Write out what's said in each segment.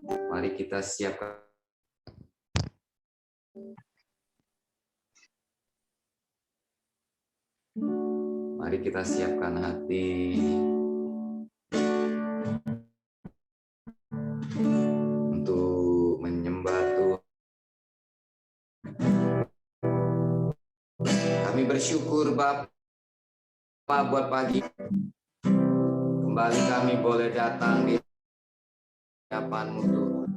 Mari kita siapkan. Mari kita siapkan hati untuk menyembah Tuhan. Kami bersyukur Bapa buat pagi. Kembali kami boleh datang di hadapan-Mu Tuhan.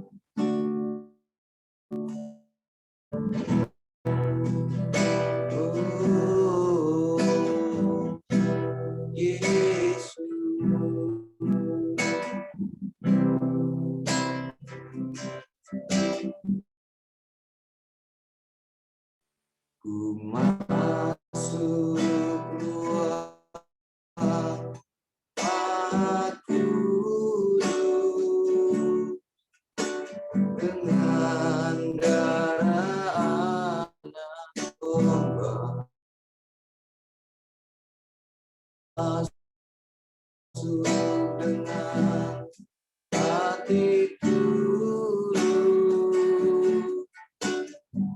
Ku masuk luar aku dengan darah anak domba, masuk dengan hatiku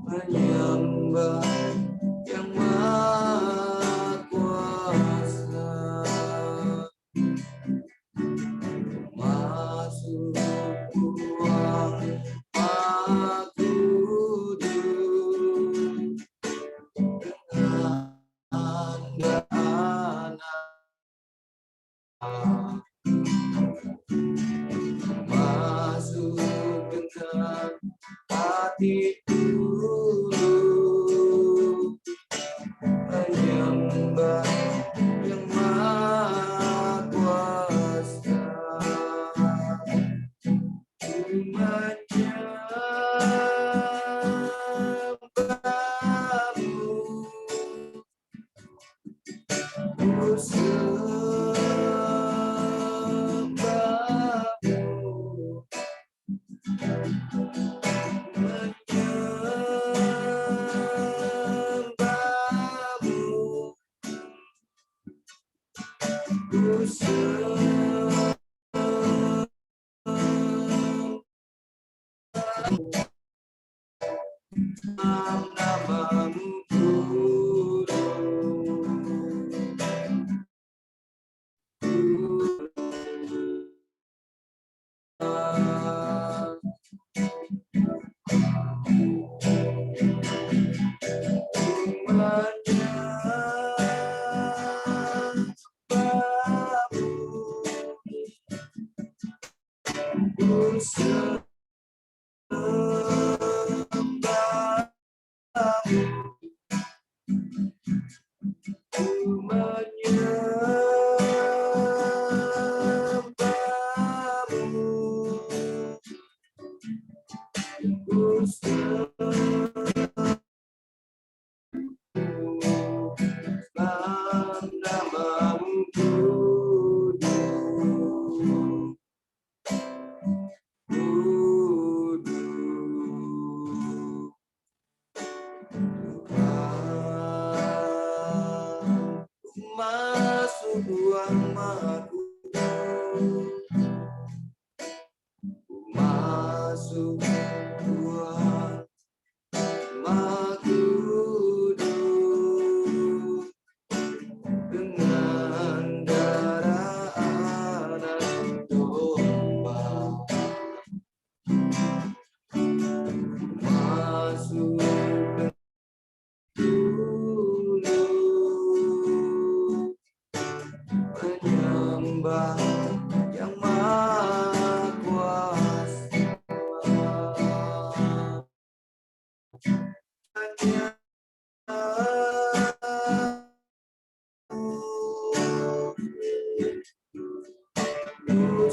menyembah yang Maha Kuasa. Masuk ruang Maha Kudus dengan anak, masuk dengan hatiku menyembah yang Maha Kuasa. Menyembahmu, ku sembahmu, menyembahmu, ku sembahmu. Namamu masuk ruang Maha Kudus, masuk ruang Maha Kudus dengan darah anak domba, masuk menyembah yang Maha Kuasa. Ku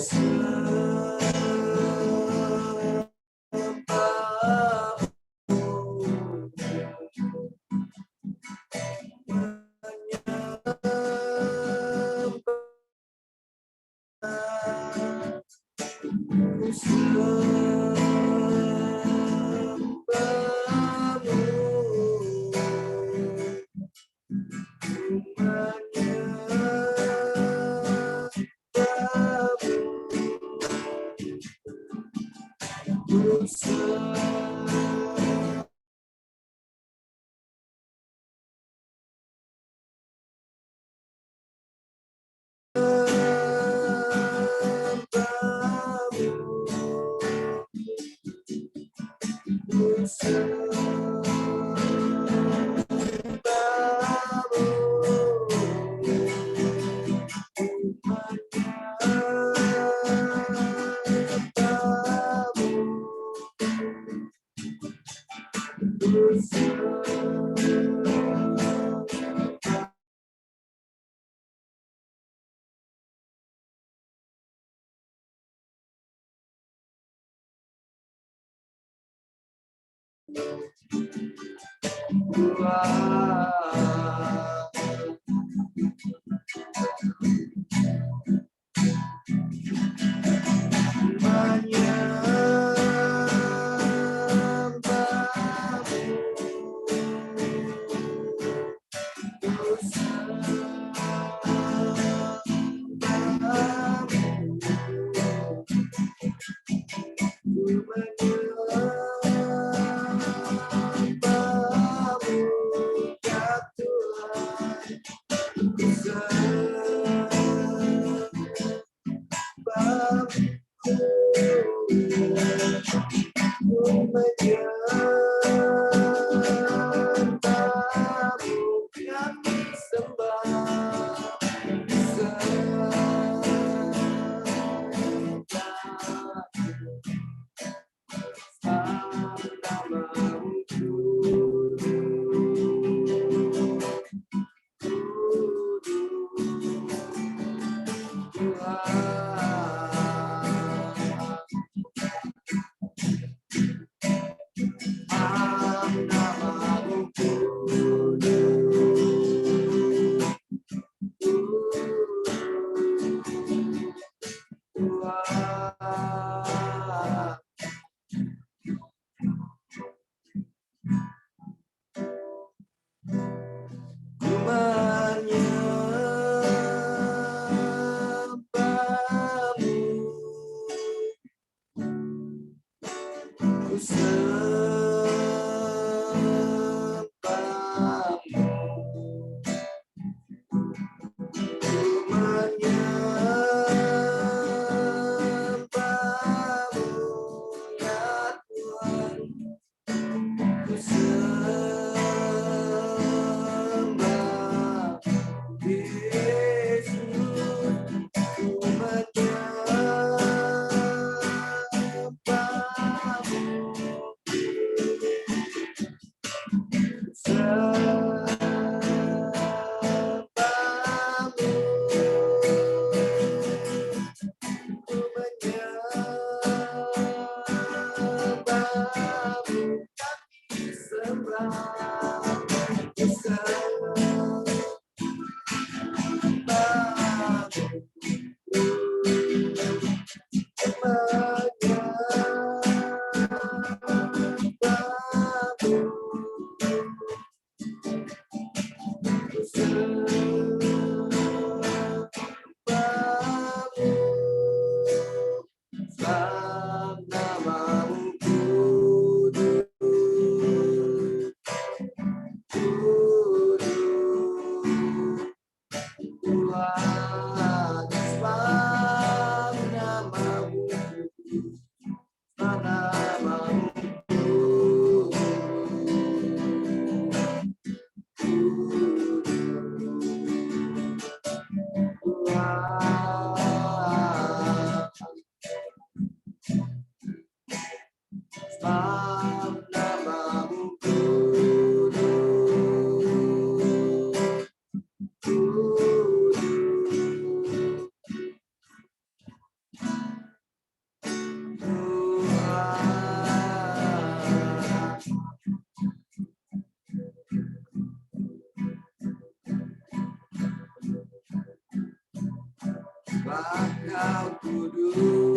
Kau kudus,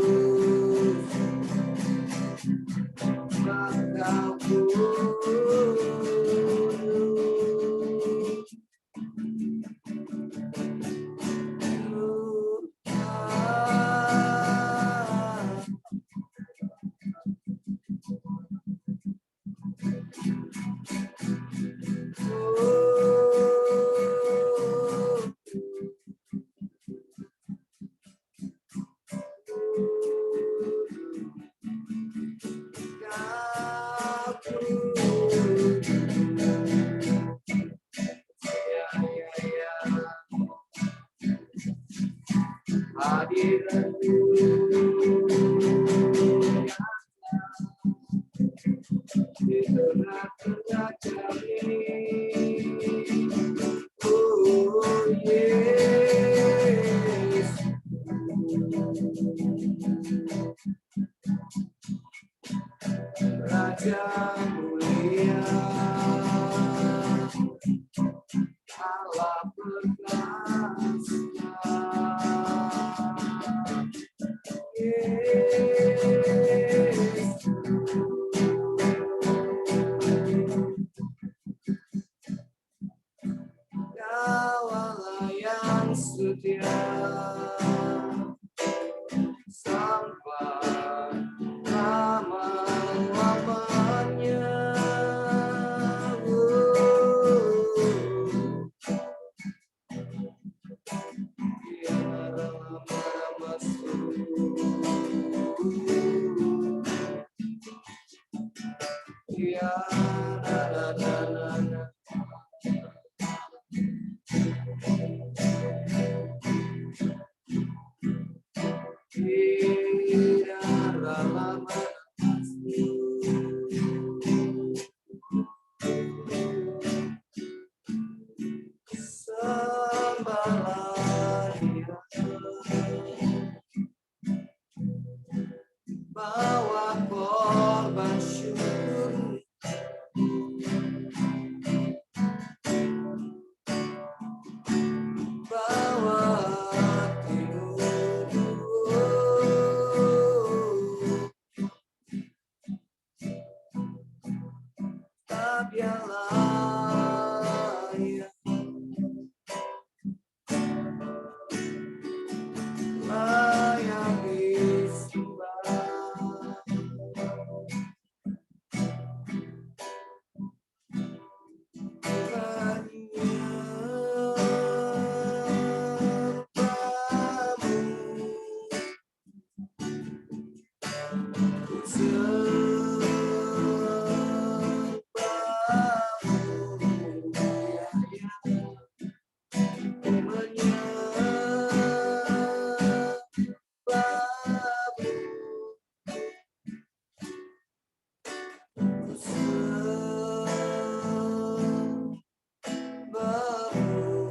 yang mulia, Allah perkasa. Yesus, Kau Allah yang setia sampai lama-lamanya. Biar lama-lama ya na na na na na. Biar lama-lama sembahlah Dia, bawa korban syukur, bawa tidur, tak yang layak, layak disembah.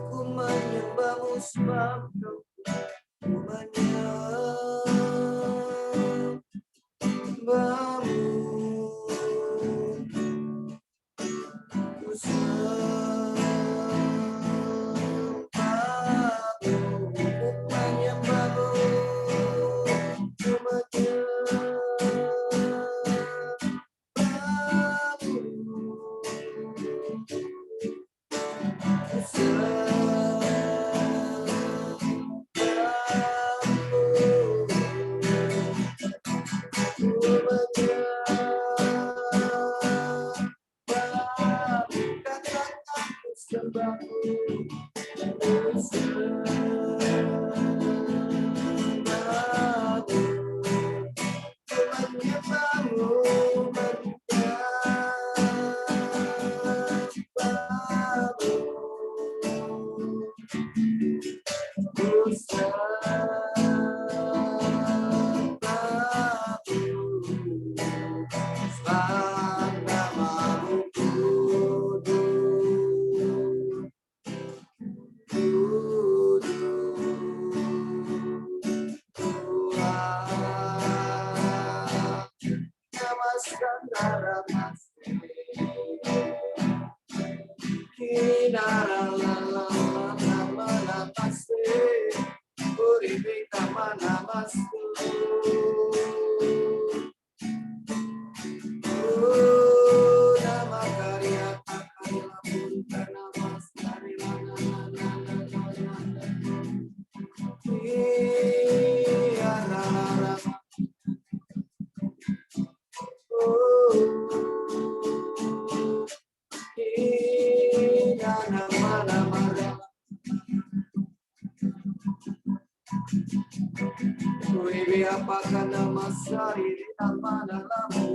Ku menyembahmu sebab Kau ku menyembahmu, ku sembahmu, ku menyembahmu, ku apakah nama sari di mana lamu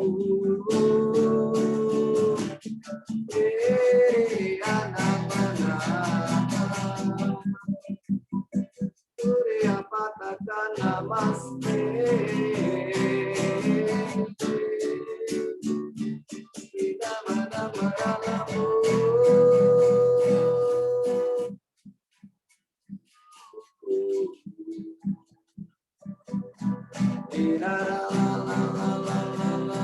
anak mana apa kata namaste di mana lamu la la la la la la la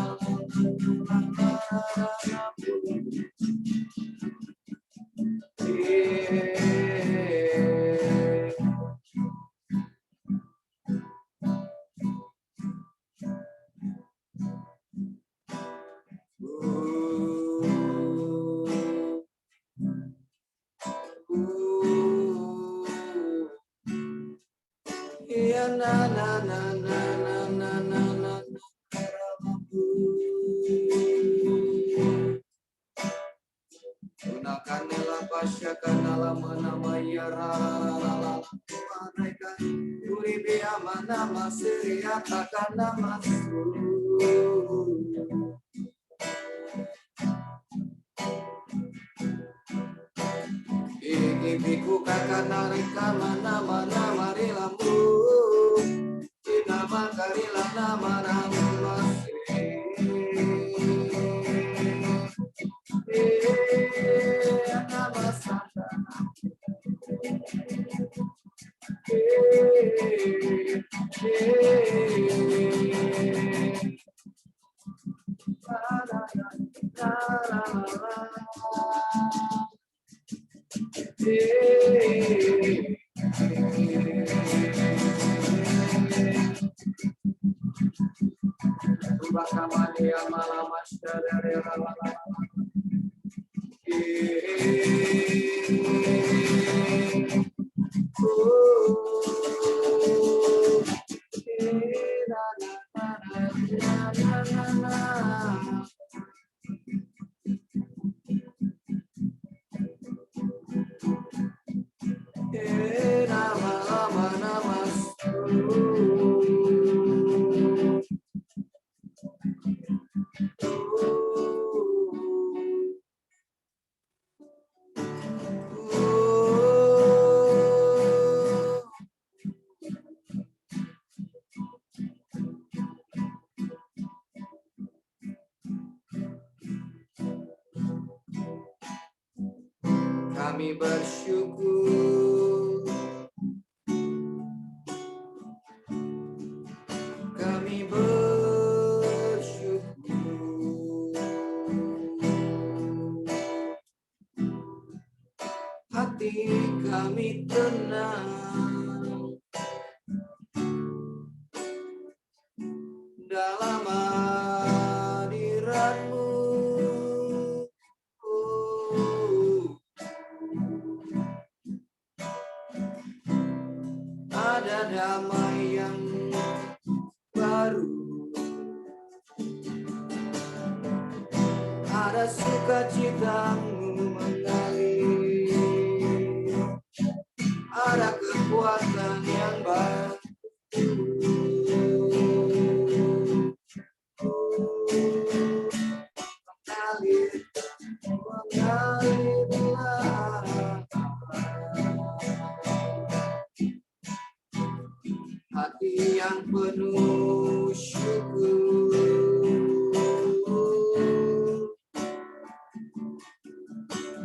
nama ya rara mereka uribe nama seria takkan nama biku kakak nareka nama rilambu nama karila nama nama santa kami bersyukur, kami bersyukur, hati kami tenang dalam hadirat-Mu. Ada damai yang baru, ada sukacita-Mu mengalir, ada kekuatan yang baru mengalirlah. Hati yang penuh syukur,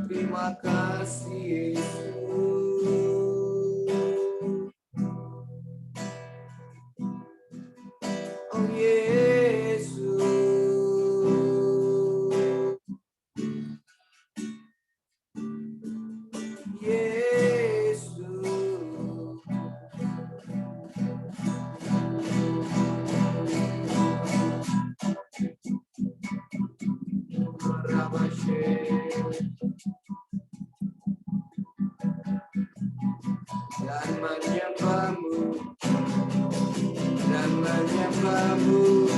terima kasih Yesus. Oh Yesus, Yesus. Dan menyembah-Mu, dan menyembah-Mu,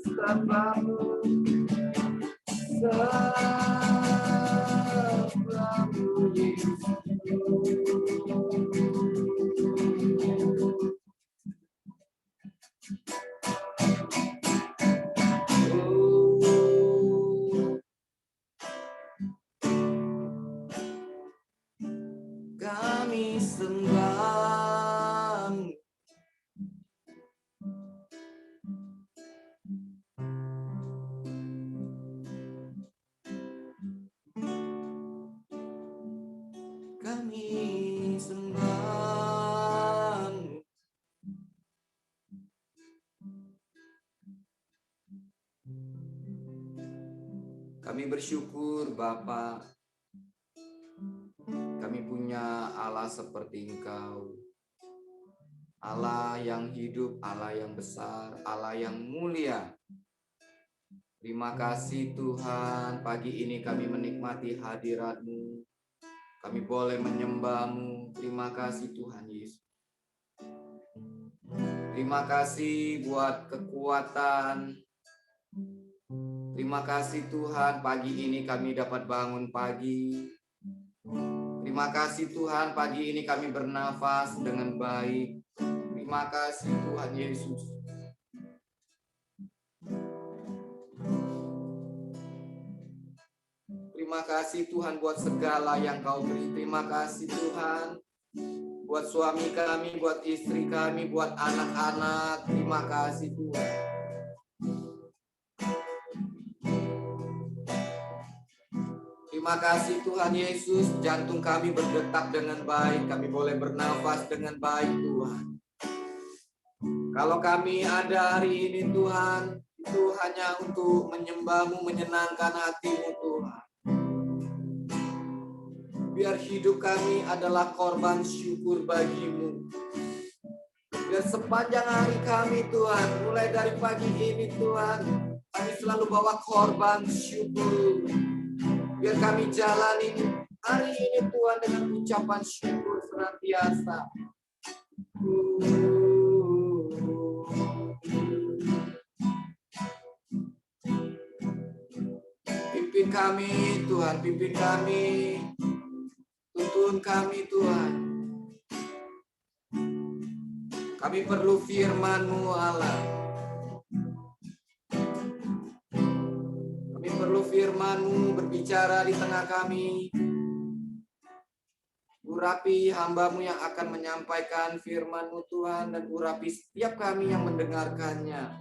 sembah-Mu, sembah-Mu Yesus. Kami sembah-Mu, kami sembah-Mu. Kami bersyukur Bapa, kami punya Allah seperti Engkau, Allah yang hidup, Allah yang besar, Allah yang mulia. Terima kasih Tuhan, pagi ini kami menikmati hadirat-Mu, kami boleh menyembah-Mu. Terima kasih Tuhan Yesus. Terima kasih buat kekuatan. Terima kasih Tuhan, pagi ini kami dapat bangun pagi. Terima kasih Tuhan, pagi ini kami bernafas dengan baik. Terima kasih Tuhan Yesus. Terima kasih Tuhan buat segala yang Kau beri. Terima kasih Tuhan buat suami kami, buat istri kami, buat anak-anak. Terima kasih Tuhan. Terima kasih Tuhan Yesus, jantung kami berdetak dengan baik, kami boleh bernafas dengan baik Tuhan. Kalau kami ada hari ini Tuhan, itu hanya untuk menyembah-Mu, menyenangkan hati-Mu Tuhan. Biar hidup kami adalah korban syukur bagi-Mu. Biar sepanjang hari kami Tuhan, mulai dari pagi ini Tuhan, kami selalu bawa korban syukur. Biar kami jalani hari ini Tuhan dengan ucapan syukur senantiasa. Pimpin kami Tuhan, pimpin kami. Tuntun kami Tuhan. Kami perlu firman-Mu Allah. Kami perlu firman-Mu berbicara di tengah kami. Urapi hamba-Mu yang akan menyampaikan firman-Mu Tuhan, dan urapi setiap kami yang mendengarkannya.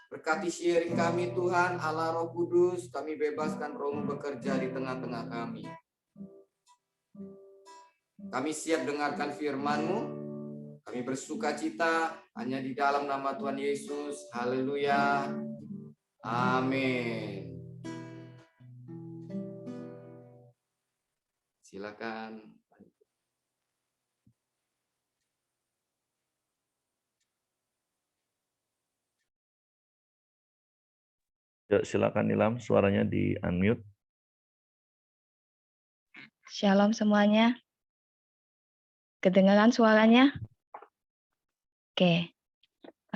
Berkati sharing kami Tuhan, Allah Roh Kudus, kami bebaskan Roh-Mu bekerja di tengah-tengah kami. Kami siap dengarkan firman-Mu, kami bersuka cita hanya di dalam nama Tuhan Yesus. Haleluya. Amin. Silakan. Ya, silakan Nilam, suaranya di unmute. Shalom semuanya. Kedengaran suaranya? Oke.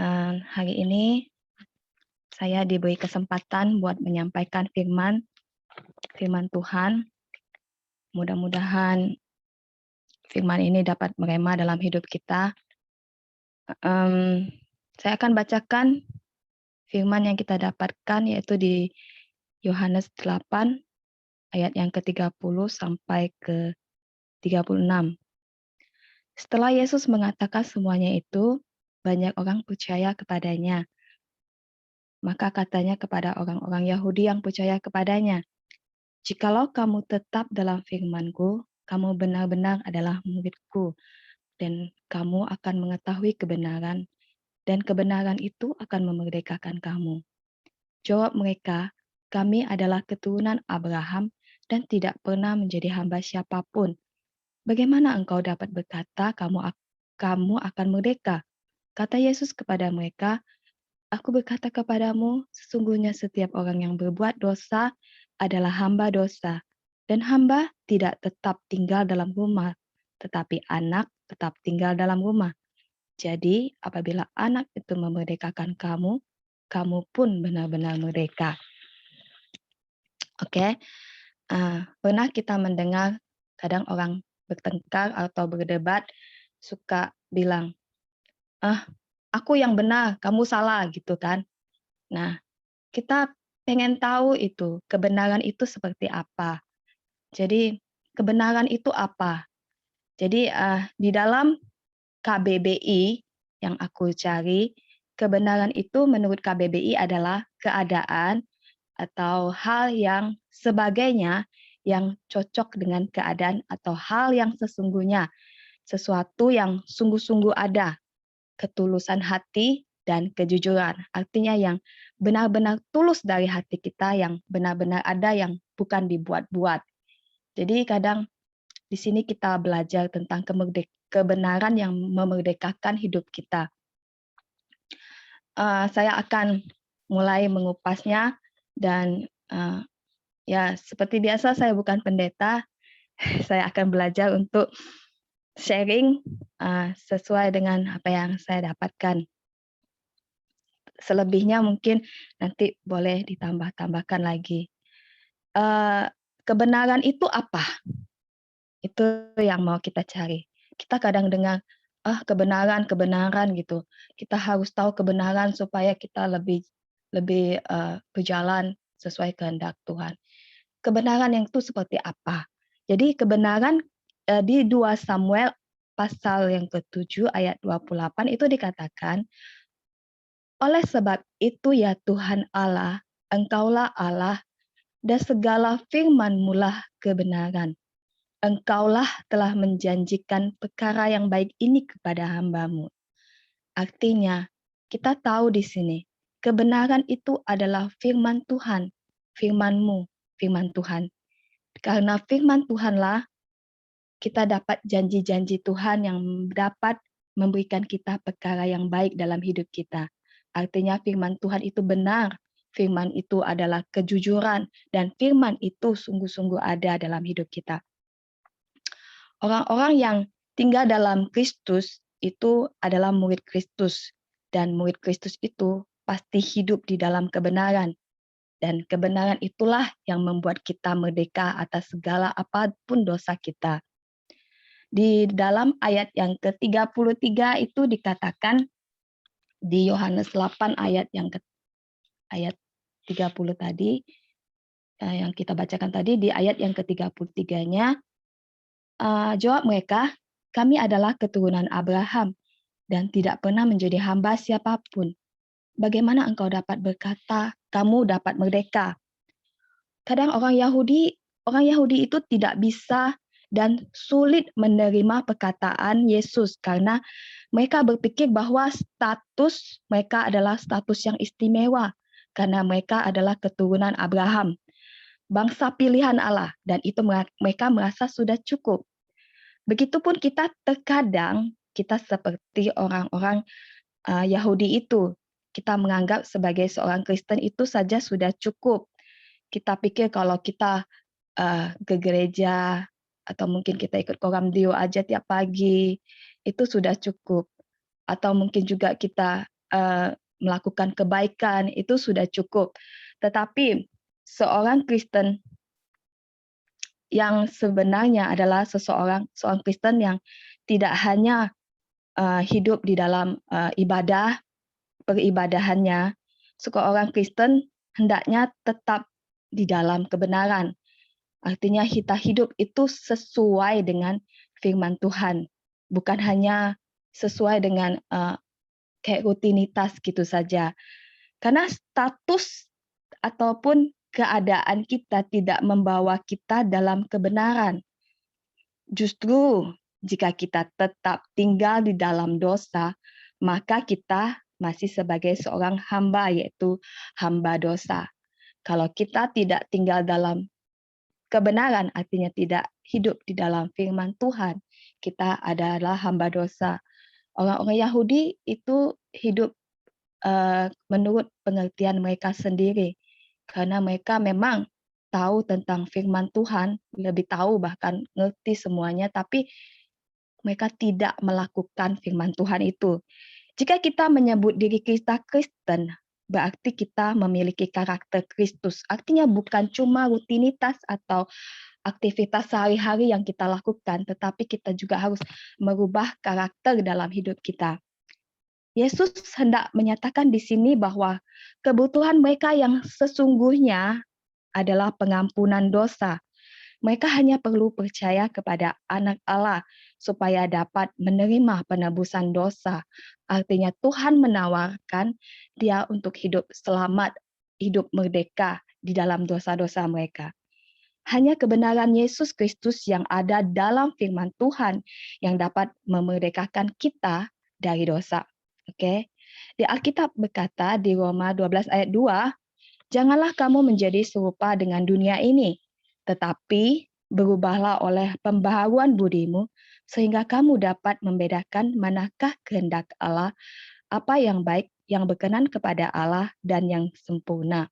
Hari ini saya diberi kesempatan buat menyampaikan firman Tuhan. Mudah-mudahan firman ini dapat merema dalam hidup kita. Saya akan bacakan firman yang kita dapatkan, yaitu di Yohanes 8 ayat yang ke-30 sampai ke-36. Setelah Yesus mengatakan semuanya itu, banyak orang percaya kepadanya. Maka katanya kepada orang-orang Yahudi yang percaya kepadanya, "Jikalau kamu tetap dalam firman-Ku, kamu benar-benar adalah murid-Ku, dan kamu akan mengetahui kebenaran, dan kebenaran itu akan memerdekakan kamu." Jawab mereka, "Kami adalah keturunan Abraham dan tidak pernah menjadi hamba siapapun. Bagaimana engkau dapat berkata kamu akan merdeka?" Kata Yesus kepada mereka, "Aku berkata kepadamu, sesungguhnya setiap orang yang berbuat dosa adalah hamba dosa, dan hamba tidak tetap tinggal dalam rumah, tetapi anak tetap tinggal dalam rumah. Jadi, apabila anak itu memerdekakan kamu, kamu pun benar-benar merdeka." Oke, pernah kita mendengar kadang orang bertengkar atau berdebat suka bilang, aku yang benar, kamu salah, gitu kan. Nah, kita pengen tahu itu, kebenaran itu seperti apa. Jadi, kebenaran itu apa? Jadi, di dalam KBBI yang aku cari, kebenaran itu menurut KBBI adalah keadaan atau hal yang sebagainya yang cocok dengan keadaan atau hal yang sesungguhnya, sesuatu yang sungguh-sungguh ada, ketulusan hati dan kejujuran. Artinya yang benar-benar tulus dari hati kita, yang benar-benar ada, yang bukan dibuat-buat. Jadi kadang di sini kita belajar tentang kebenaran yang memerdekakan hidup kita. Saya akan mulai mengupasnya, dan ya seperti biasa saya bukan pendeta, saya akan belajar untuk sharing sesuai dengan apa yang saya dapatkan. Selebihnya mungkin nanti boleh ditambah-tambahkan lagi. Kebenaran itu apa? Itu yang mau kita cari. Kita kadang dengar, kebenaran gitu. Kita harus tahu kebenaran supaya kita lebih lebih, berjalan sesuai kehendak Tuhan. Kebenaran yang itu seperti apa? Jadi kebenaran, di 2 Samuel pasal yang ke-7 ayat 28 itu dikatakan, "Oleh sebab itu ya Tuhan Allah, Engkaulah Allah dan segala firman-Mu-lah kebenaran. Engkaulah telah menjanjikan perkara yang baik ini kepada hamba-Mu." Artinya, kita tahu di sini, kebenaran itu adalah firman Tuhan, firman-Mu, firman Tuhan. Karena firman Tuhanlah kita dapat janji-janji Tuhan yang dapat memberikan kita perkara yang baik dalam hidup kita. Artinya firman Tuhan itu benar, firman itu adalah kejujuran, dan firman itu sungguh-sungguh ada dalam hidup kita. Orang-orang yang tinggal dalam Kristus itu adalah murid Kristus, dan murid Kristus itu pasti hidup di dalam kebenaran. Dan kebenaran itulah yang membuat kita merdeka atas segala apapun dosa kita. Di dalam ayat yang ke-33 itu dikatakan di Yohanes 8 ayat ayat 30 tadi, yang kita bacakan tadi di ayat yang ke-33-nya, jawab mereka, "Kami adalah keturunan Abraham dan tidak pernah menjadi hamba siapapun. Bagaimana engkau dapat berkata, kamu dapat merdeka?" Kadang orang Yahudi itu tidak bisa dan sulit menerima perkataan Yesus karena mereka berpikir bahwa status mereka adalah status yang istimewa karena mereka adalah keturunan Abraham, bangsa pilihan Allah, dan itu mereka merasa sudah cukup. Begitupun kita terkadang kita seperti orang-orang Yahudi itu, kita menganggap sebagai seorang Kristen itu saja sudah cukup. Kita pikir kalau kita ke gereja atau mungkin kita ikut program Dio aja tiap pagi, itu sudah cukup. Atau mungkin juga kita melakukan kebaikan, itu sudah cukup. Tetapi seorang Kristen yang sebenarnya adalah seorang Kristen yang tidak hanya hidup di dalam ibadah, peribadahannya, seorang Kristen hendaknya tetap di dalam kebenaran. Artinya kita hidup itu sesuai dengan firman Tuhan, bukan hanya sesuai dengan kayak rutinitas gitu saja. Karena status ataupun keadaan kita tidak membawa kita dalam kebenaran. Justru jika kita tetap tinggal di dalam dosa, maka kita masih sebagai seorang hamba, yaitu hamba dosa. Kalau kita tidak tinggal dalam kebenaran, artinya tidak hidup di dalam firman Tuhan, kita adalah hamba dosa. Orang-orang Yahudi itu hidup menurut pengertian mereka sendiri, karena mereka memang tahu tentang firman Tuhan, lebih tahu bahkan ngerti semuanya, tapi mereka tidak melakukan firman Tuhan itu. Jika kita menyebut diri kita Kristen, berarti kita memiliki karakter Kristus. Artinya bukan cuma rutinitas atau aktivitas sehari-hari yang kita lakukan, tetapi kita juga harus merubah karakter dalam hidup kita. Yesus hendak menyatakan di sini bahwa kebutuhan mereka yang sesungguhnya adalah pengampunan dosa. Mereka hanya perlu percaya kepada Anak Allah supaya dapat menerima penebusan dosa. Artinya Tuhan menawarkan dia untuk hidup selamat, hidup merdeka di dalam dosa-dosa mereka. Hanya kebenaran Yesus Kristus yang ada dalam firman Tuhan yang dapat memerdekakan kita dari dosa. Oke. Di Alkitab berkata di Roma 12 ayat 2, "Janganlah kamu menjadi serupa dengan dunia ini, tetapi berubahlah oleh pembaharuan budimu, sehingga kamu dapat membedakan manakah kehendak Allah, apa yang baik, yang berkenan kepada Allah, dan yang sempurna."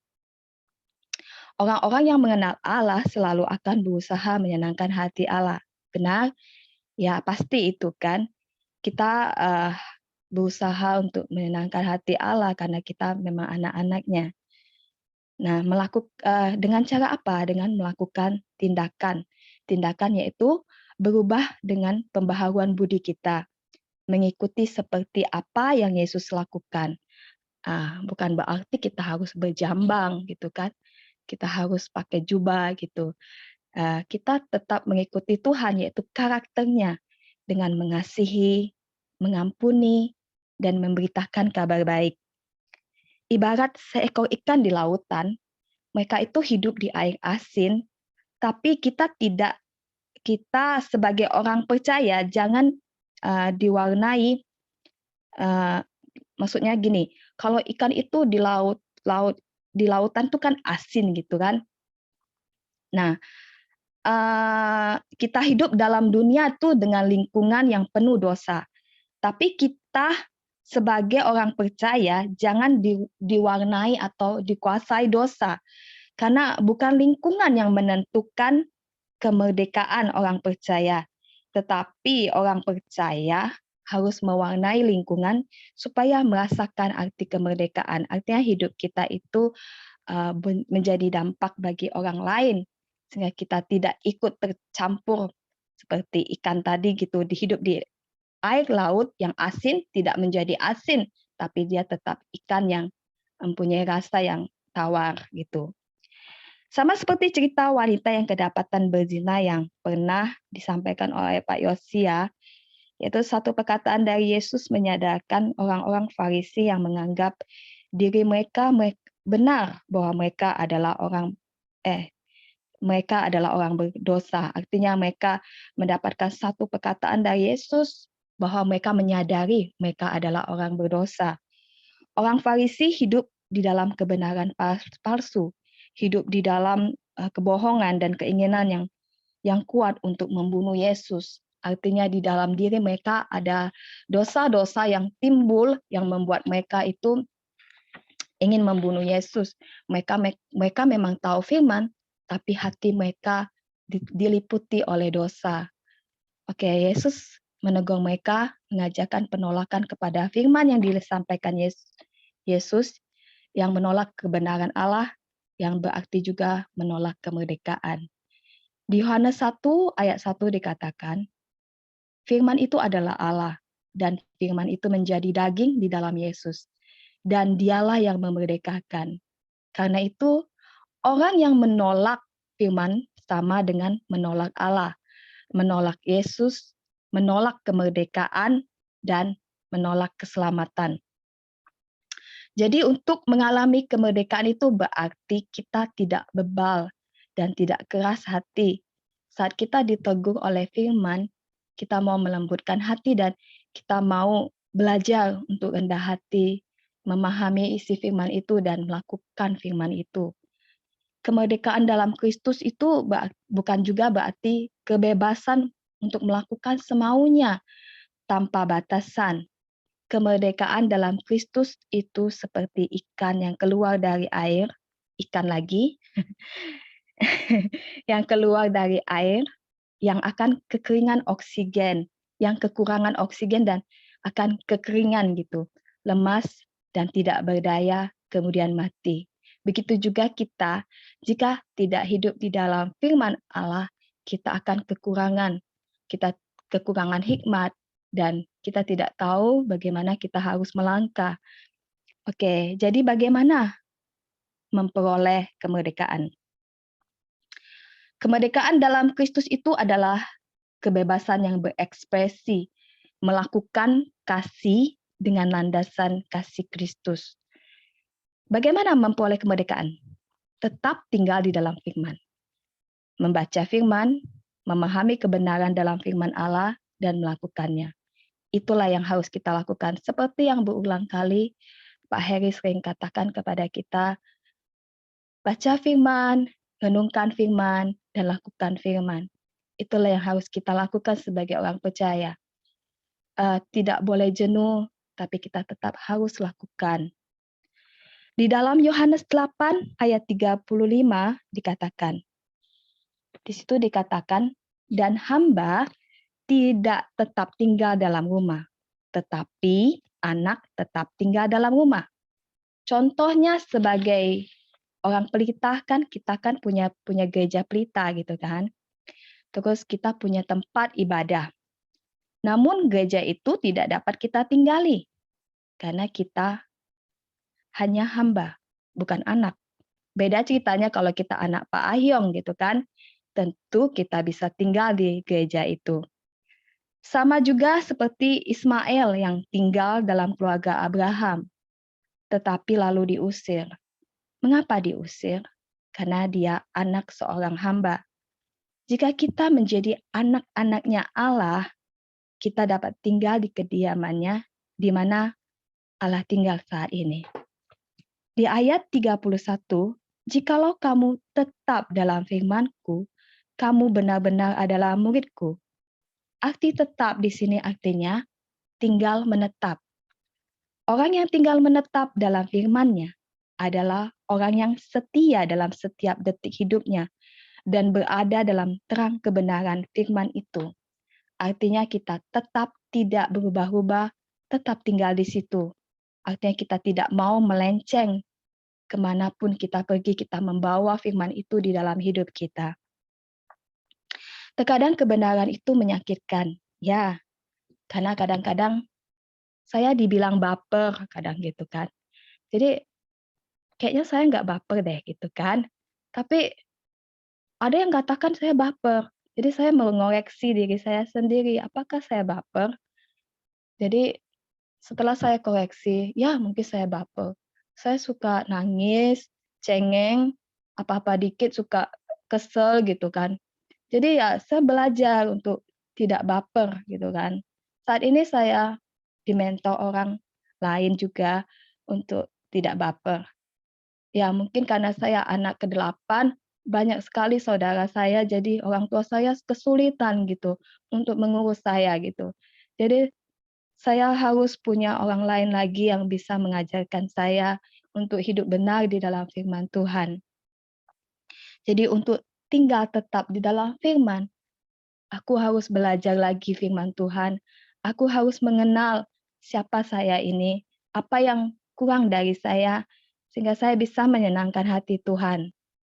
Orang-orang yang mengenal Allah selalu akan berusaha menyenangkan hati Allah. Benar? Ya, pasti itu kan. Kita berusaha untuk menyenangkan hati Allah karena kita memang anak-anaknya. Nah, dengan cara apa? Dengan melakukan tindakan. Tindakan yaitu berubah dengan pembaharuan budi kita, mengikuti seperti apa yang Yesus lakukan. Bukan berarti kita harus berjambang gitu kan, kita harus pakai jubah gitu. Kita tetap mengikuti Tuhan, yaitu karakternya, dengan mengasihi, mengampuni, dan memberitakan kabar baik. Ibarat seekor ikan di lautan, mereka itu hidup di air asin, tapi kita sebagai orang percaya jangan diwarnai, maksudnya gini, kalau ikan itu di lautan tuh kan asin gitu kan. Nah, kita hidup dalam dunia tuh dengan lingkungan yang penuh dosa. Tapi kita sebagai orang percaya jangan diwarnai atau dikuasai dosa. Karena bukan lingkungan yang menentukan kemerdekaan orang percaya. Tetapi orang percaya harus mewarnai lingkungan supaya merasakan arti kemerdekaan. Artinya hidup kita itu menjadi dampak bagi orang lain, sehingga kita tidak ikut tercampur seperti ikan tadi gitu, hidup di air laut yang asin tidak menjadi asin, tapi dia tetap ikan yang mempunyai rasa yang tawar gitu. Sama seperti cerita wanita yang kedapatan berzina yang pernah disampaikan oleh Pak Yosia, yaitu satu perkataan dari Yesus menyadarkan orang-orang Farisi yang menganggap diri mereka benar bahwa mereka adalah orang berdosa. Artinya mereka mendapatkan satu perkataan dari Yesus bahwa mereka menyadari mereka adalah orang berdosa. Orang Farisi hidup di dalam kebenaran palsu, hidup di dalam kebohongan dan keinginan yang kuat untuk membunuh Yesus. Artinya di dalam diri mereka ada dosa-dosa yang timbul yang membuat mereka itu ingin membunuh Yesus. Mereka memang tahu firman, tapi hati mereka diliputi oleh dosa. Oke, Yesus menegur mereka, mengajarkan penolakan kepada firman yang disampaikan Yesus, yang menolak kebenaran Allah, yang berarti juga menolak kemerdekaan. Di Yohanes 1 ayat 1 dikatakan, firman itu adalah Allah, dan firman itu menjadi daging di dalam Yesus, dan dialah yang memerdekakan. Karena itu, orang yang menolak firman sama dengan menolak Allah, menolak Yesus, menolak kemerdekaan, dan menolak keselamatan. Jadi untuk mengalami kemerdekaan itu berarti kita tidak bebal dan tidak keras hati. Saat kita ditegur oleh firman, kita mau melembutkan hati dan kita mau belajar untuk rendah hati, memahami isi firman itu dan melakukan firman itu. Kemerdekaan dalam Kristus itu bukan juga berarti kebebasan untuk melakukan semaunya tanpa batasan. Kemerdekaan dalam Kristus itu seperti ikan yang keluar dari air, ikan lagi, yang keluar dari air, yang akan kekeringan oksigen, yang kekurangan oksigen dan akan kekeringan gitu, lemas dan tidak berdaya, kemudian mati. Begitu juga kita, jika tidak hidup di dalam firman Allah, kita akan kekurangan hikmat, dan kita tidak tahu bagaimana kita harus melangkah. Oke, jadi bagaimana memperoleh kemerdekaan? Kemerdekaan dalam Kristus itu adalah kebebasan yang berekspresi, melakukan kasih dengan landasan kasih Kristus. Bagaimana memperoleh kemerdekaan? Tetap tinggal di dalam firman. Membaca firman, memahami kebenaran dalam firman Allah, dan melakukannya. Itulah yang harus kita lakukan. Seperti yang berulang kali Pak Heri sering katakan kepada kita, baca firman, renungkan firman, dan lakukan firman. Itulah yang harus kita lakukan sebagai orang percaya. Tidak boleh jenuh, tapi kita tetap harus lakukan. Di dalam Yohanes 8 ayat 35 dikatakan, di situ dikatakan, dan hamba tidak tetap tinggal dalam rumah, tetapi anak tetap tinggal dalam rumah. Contohnya sebagai orang pelita kan, kita kan punya gereja pelita gitu kan. terus kita punya tempat ibadah. Namun gereja itu tidak dapat kita tinggali karena kita hanya hamba, bukan anak. Beda ceritanya kalau kita anak Pak Ahyong gitu kan. Tentu kita bisa tinggal di gereja itu. Sama juga seperti Ismail yang tinggal dalam keluarga Abraham, tetapi lalu diusir. Mengapa diusir? Karena dia anak seorang hamba. Jika kita menjadi anak-anaknya Allah, kita dapat tinggal di kediamannya, di mana Allah tinggal saat ini. Di ayat 31, jikalau kamu tetap dalam firman-Ku, kamu benar-benar adalah murid-Ku. Arti tetap di sini artinya tinggal menetap. Orang yang tinggal menetap dalam firman-Nya adalah orang yang setia dalam setiap detik hidupnya dan berada dalam terang kebenaran firman itu. Artinya kita tetap tidak berubah-ubah, tetap tinggal di situ. Artinya kita tidak mau melenceng kemanapun kita pergi, kita membawa firman itu di dalam hidup kita. Terkadang kebenaran itu menyakitkan, ya, karena kadang-kadang saya dibilang baper, kadang gitu kan. Jadi kayaknya saya nggak baper deh gitu kan. Tapi ada yang katakan saya baper. Jadi saya mengoreksi diri saya sendiri, apakah saya baper? Jadi setelah saya koreksi, ya mungkin saya baper. Saya suka nangis, cengeng, apa-apa dikit suka kesel gitu kan. Jadi ya saya belajar untuk tidak baper gitu kan. Saat ini saya dimentor orang lain juga untuk tidak baper. Ya mungkin karena saya anak ke-8, banyak sekali saudara saya, jadi orang tua saya kesulitan gitu untuk mengurus saya gitu. Jadi saya harus punya orang lain lagi yang bisa mengajarkan saya untuk hidup benar di dalam firman Tuhan. Jadi untuk tinggal tetap di dalam firman, aku harus belajar lagi firman Tuhan. Aku harus mengenal siapa saya ini, apa yang kurang dari saya, sehingga saya bisa menyenangkan hati Tuhan.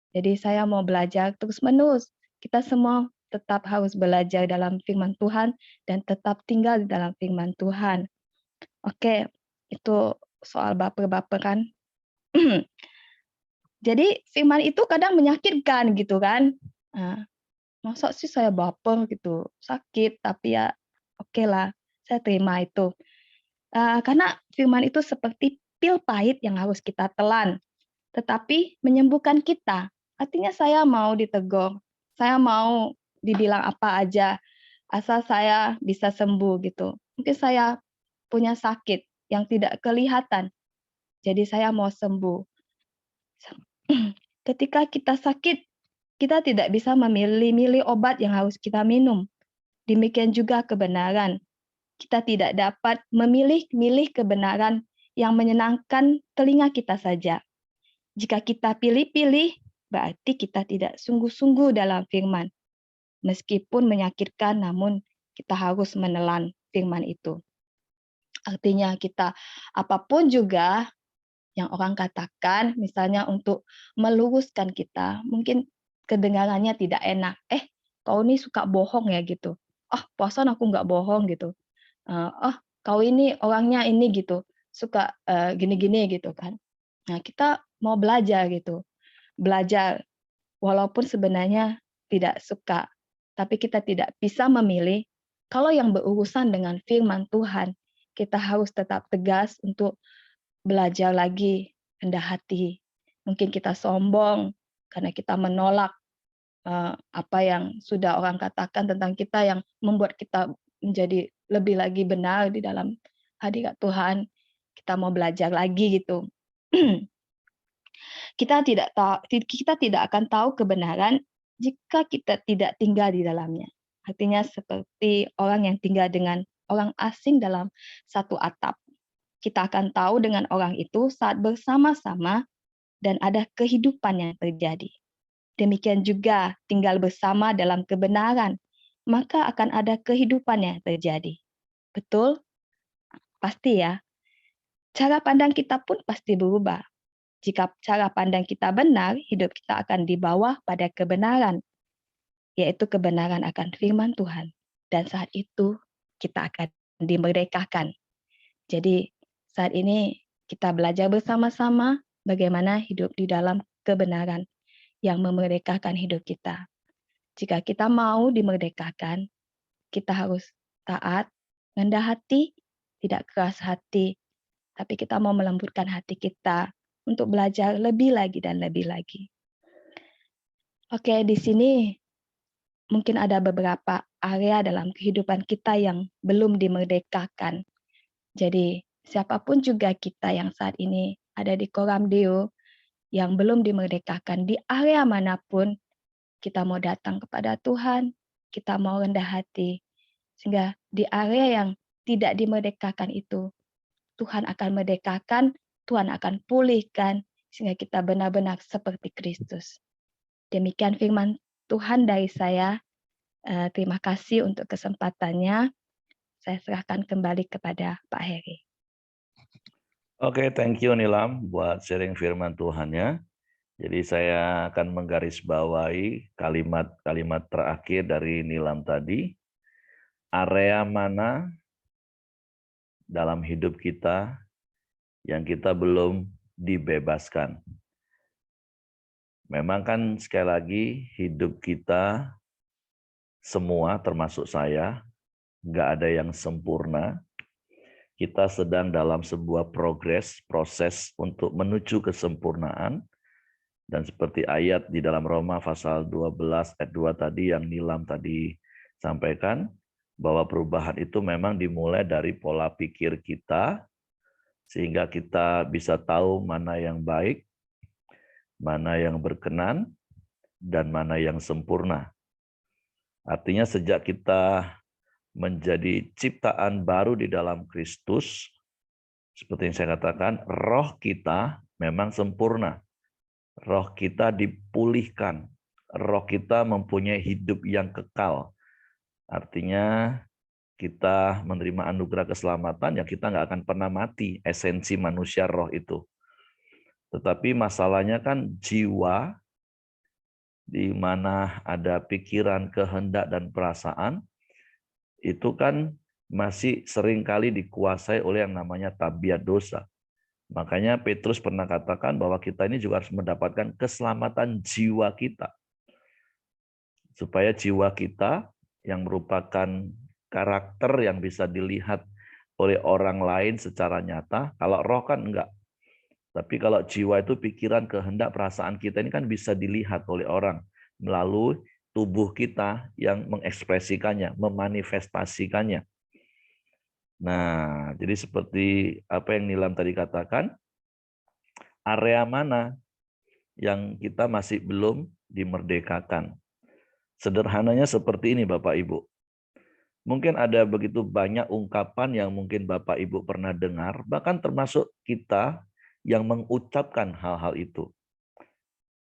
Jadi saya mau belajar terus-menerus. Kita semua tetap harus belajar dalam firman Tuhan dan tetap tinggal di dalam firman Tuhan. Oke, itu soal baper-baperan. Jadi firman itu kadang menyakitkan gitu kan. Nah, masa sih saya baper gitu, sakit, tapi ya oke lah, saya terima itu. Karena firman itu seperti pil pahit yang harus kita telan, tetapi menyembuhkan kita. Artinya saya mau ditegur, saya mau dibilang apa aja, asal saya bisa sembuh gitu. Mungkin saya punya sakit yang tidak kelihatan, jadi saya mau sembuh. Ketika kita sakit, kita tidak bisa memilih-milih obat yang harus kita minum. Demikian juga kebenaran. Kita tidak dapat memilih-milih kebenaran yang menyenangkan telinga kita saja. Jika kita pilih-pilih, berarti kita tidak sungguh-sungguh dalam firman. Meskipun menyakitkan, namun kita harus menelan firman itu. Artinya kita apapun juga yang orang katakan, misalnya untuk meluruskan kita, mungkin kedengarannya tidak enak. Kau ini suka bohong ya gitu. Perasaan aku nggak bohong gitu. Kau ini orangnya ini gitu, suka gini-gini gitu kan. Nah, kita mau belajar gitu. Belajar walaupun sebenarnya tidak suka, tapi kita tidak bisa memilih. Kalau yang berurusan dengan firman Tuhan, kita harus tetap tegas untuk belajar lagi rendah hati. Mungkin kita sombong karena kita menolak apa yang sudah orang katakan tentang kita yang membuat kita menjadi lebih lagi benar di dalam hadirat Tuhan. Kita mau belajar lagi gitu. Kita tidak akan tahu kebenaran jika kita tidak tinggal di dalamnya. Artinya seperti orang yang tinggal dengan orang asing dalam satu atap. Kita akan tahu dengan orang itu saat bersama-sama dan ada kehidupan yang terjadi. Demikian juga tinggal bersama dalam kebenaran, maka akan ada kehidupan yang terjadi. Betul? Pasti ya. Cara pandang kita pun pasti berubah. Jika cara pandang kita benar, hidup kita akan dibawa pada kebenaran. yaitu kebenaran akan firman Tuhan. Dan saat itu kita akan dimerdekakan. Jadi saat ini kita belajar bersama-sama bagaimana hidup di dalam kebenaran yang memerdekakan hidup kita. Jika kita mau dimerdekakan, kita harus taat, rendah hati, tidak keras hati, tapi kita mau melembutkan hati kita untuk belajar lebih lagi dan lebih lagi. Oke, di sini mungkin ada beberapa area dalam kehidupan kita yang belum dimerdekakan. Jadi, siapapun juga kita yang saat ini ada di Koram Deo yang belum dimerdekakan di area manapun, kita mau datang kepada Tuhan, kita mau rendah hati. Sehingga di area yang tidak dimerdekakan itu, Tuhan akan merdekakan, Tuhan akan pulihkan, sehingga kita benar-benar seperti Kristus. Demikian firman Tuhan dari saya. Terima kasih untuk kesempatannya. Saya serahkan kembali kepada Pak Heri. Oke, thank you Nilam buat sharing firman Tuhannya. Jadi saya akan menggarisbawahi kalimat-kalimat terakhir dari Nilam tadi. Area mana dalam hidup kita yang kita belum dibebaskan. Memang kan sekali lagi hidup kita semua termasuk saya, nggak ada yang sempurna. Kita sedang dalam sebuah proses untuk menuju kesempurnaan. Dan seperti ayat di dalam Roma pasal 12 ayat 2 tadi yang Nilam tadi sampaikan, bahwa perubahan itu memang dimulai dari pola pikir kita, sehingga kita bisa tahu mana yang baik, mana yang berkenan, dan mana yang sempurna. Artinya sejak kita menjadi ciptaan baru di dalam Kristus, seperti yang saya katakan, roh kita memang sempurna. Roh kita dipulihkan. Roh kita mempunyai hidup yang kekal. Artinya kita menerima anugerah keselamatan, ya kita nggak akan pernah mati, esensi manusia roh itu. Tetapi masalahnya kan jiwa, di mana ada pikiran, kehendak, dan perasaan, itu kan masih seringkali dikuasai oleh yang namanya tabiat dosa. Makanya Petrus pernah katakan bahwa kita ini juga harus mendapatkan keselamatan jiwa kita. Supaya jiwa kita yang merupakan karakter yang bisa dilihat oleh orang lain secara nyata, kalau roh kan enggak. Tapi kalau jiwa itu pikiran, kehendak, perasaan kita ini kan bisa dilihat oleh orang melalui tubuh kita yang mengekspresikannya, memanifestasikannya. Nah, jadi seperti apa yang Nilam tadi katakan, area mana yang kita masih belum dimerdekakan. Sederhananya seperti ini Bapak Ibu. Mungkin ada begitu banyak ungkapan yang mungkin Bapak Ibu pernah dengar, bahkan termasuk kita yang mengucapkan hal-hal itu.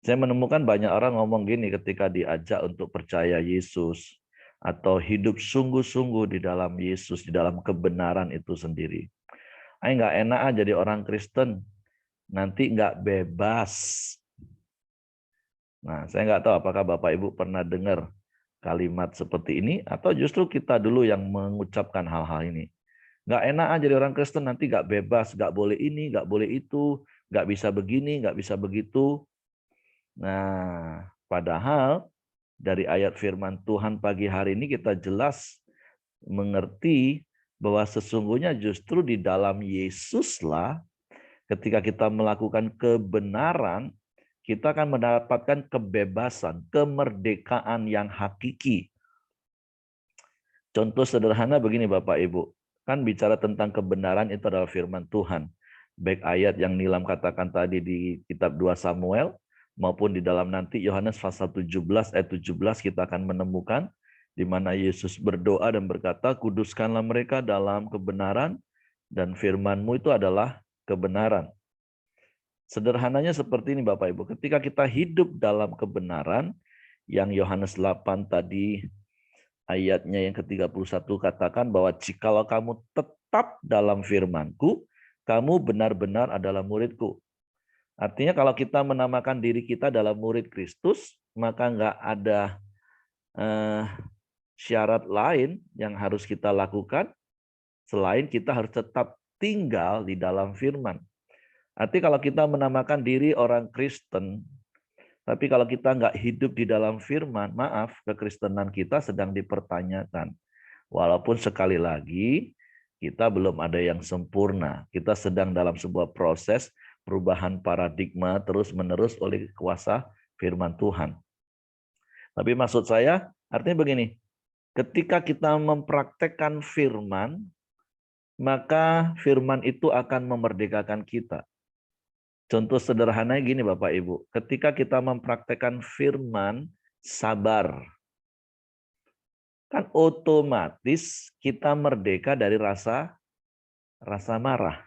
Saya menemukan banyak orang ngomong gini ketika diajak untuk percaya Yesus atau hidup sungguh-sungguh di dalam Yesus, di dalam kebenaran itu sendiri. Nggak enak jadi orang Kristen, nanti nggak bebas. Nah, saya nggak tahu apakah Bapak Ibu pernah dengar kalimat seperti ini, atau justru kita dulu yang mengucapkan hal-hal ini. Nggak enak jadi orang Kristen, nanti nggak bebas, nggak boleh ini, nggak boleh itu, nggak bisa begini, nggak bisa begitu. Nah, padahal dari ayat firman Tuhan pagi hari ini kita jelas mengerti bahwa sesungguhnya justru di dalam Yesuslah ketika kita melakukan kebenaran, kita akan mendapatkan kebebasan, kemerdekaan yang hakiki. Contoh sederhana begini Bapak Ibu, kan bicara tentang kebenaran itu adalah firman Tuhan. Baik ayat yang Nilam katakan tadi di kitab 2 Samuel, maupun di dalam nanti Yohanes pasal 17 ayat 17 kita akan menemukan di mana Yesus berdoa dan berkata, kuduskanlah mereka dalam kebenaran dan firman-Mu itu adalah kebenaran. Sederhananya seperti ini Bapak Ibu, ketika kita hidup dalam kebenaran, yang Yohanes 8 tadi ayatnya yang ke-31 katakan bahwa jikalau kamu tetap dalam firman-Ku, kamu benar-benar adalah murid-Ku. Artinya kalau kita menamakan diri kita adalah murid Kristus, maka nggak ada syarat lain yang harus kita lakukan selain kita harus tetap tinggal di dalam firman. Arti kalau kita menamakan diri orang Kristen, tapi kalau kita nggak hidup di dalam firman, maaf, kekristenan kita sedang dipertanyakan. Walaupun sekali lagi, kita belum ada yang sempurna. Kita sedang dalam sebuah proses perubahan paradigma terus-menerus oleh kuasa firman Tuhan. Tapi maksud saya, artinya begini, ketika kita mempraktekkan firman, maka firman itu akan memerdekakan kita. Contoh sederhananya gini Bapak Ibu, ketika kita mempraktekkan firman sabar, kan otomatis kita merdeka dari rasa marah.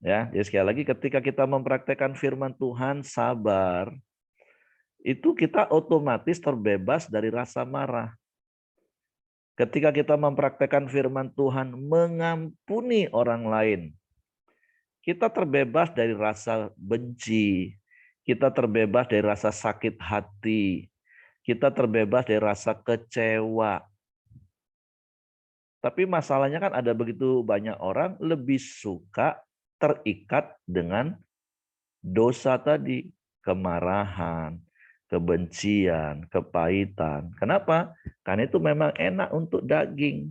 Ya, jadi sekali lagi ketika kita mempraktekkan firman Tuhan sabar, itu kita otomatis terbebas dari rasa marah. Ketika kita mempraktekkan firman Tuhan mengampuni orang lain, kita terbebas dari rasa benci, kita terbebas dari rasa sakit hati, kita terbebas dari rasa kecewa. Tapi masalahnya kan ada begitu banyak orang lebih suka terikat dengan dosa tadi, kemarahan, kebencian, kepahitan. Kenapa? Karena itu memang enak untuk daging.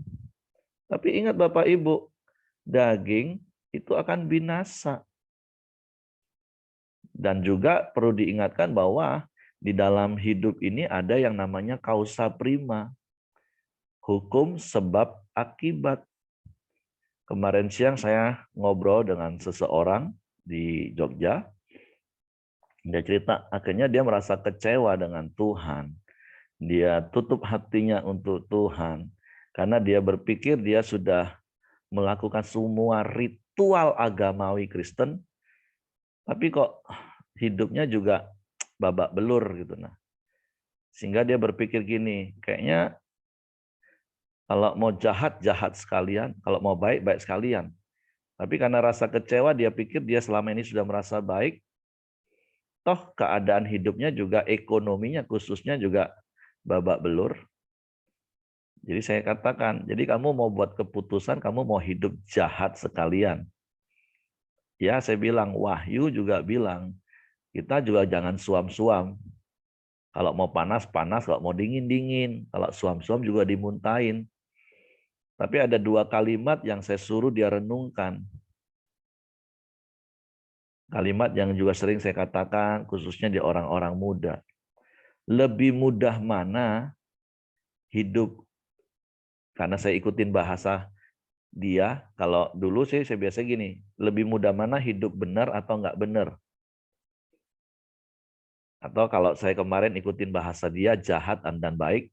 Tapi ingat Bapak Ibu, daging itu akan binasa. Dan juga perlu diingatkan bahwa di dalam hidup ini ada yang namanya kausa prima. Hukum sebab akibat. Kemarin siang saya ngobrol dengan seseorang di Jogja. Dia cerita, akhirnya dia merasa kecewa dengan Tuhan. Dia tutup hatinya untuk Tuhan. Karena dia berpikir dia sudah melakukan semua ritual agamawi Kristen, tapi kok hidupnya juga babak belur gitu. Nah, sehingga dia berpikir gini, kayaknya kalau mau jahat, jahat sekalian, kalau mau baik, baik sekalian. Tapi karena rasa kecewa, dia pikir dia selama ini sudah merasa baik, toh keadaan hidupnya juga, ekonominya khususnya juga babak belur. Jadi saya katakan, jadi kamu mau buat keputusan, kamu mau hidup jahat sekalian. Ya, saya bilang, Wahyu juga bilang, kita juga jangan suam-suam. Kalau mau panas, panas. Kalau mau dingin, dingin. Kalau suam-suam juga dimuntahin. Tapi ada dua kalimat yang saya suruh dia renungkan. Kalimat yang juga sering saya katakan, khususnya di orang-orang muda. Lebih mudah mana hidup, karena saya ikutin bahasa dia, kalau dulu sih saya biasa gini, lebih mudah mana hidup benar atau enggak benar. Atau kalau saya kemarin ikutin bahasa dia, jahat dan baik,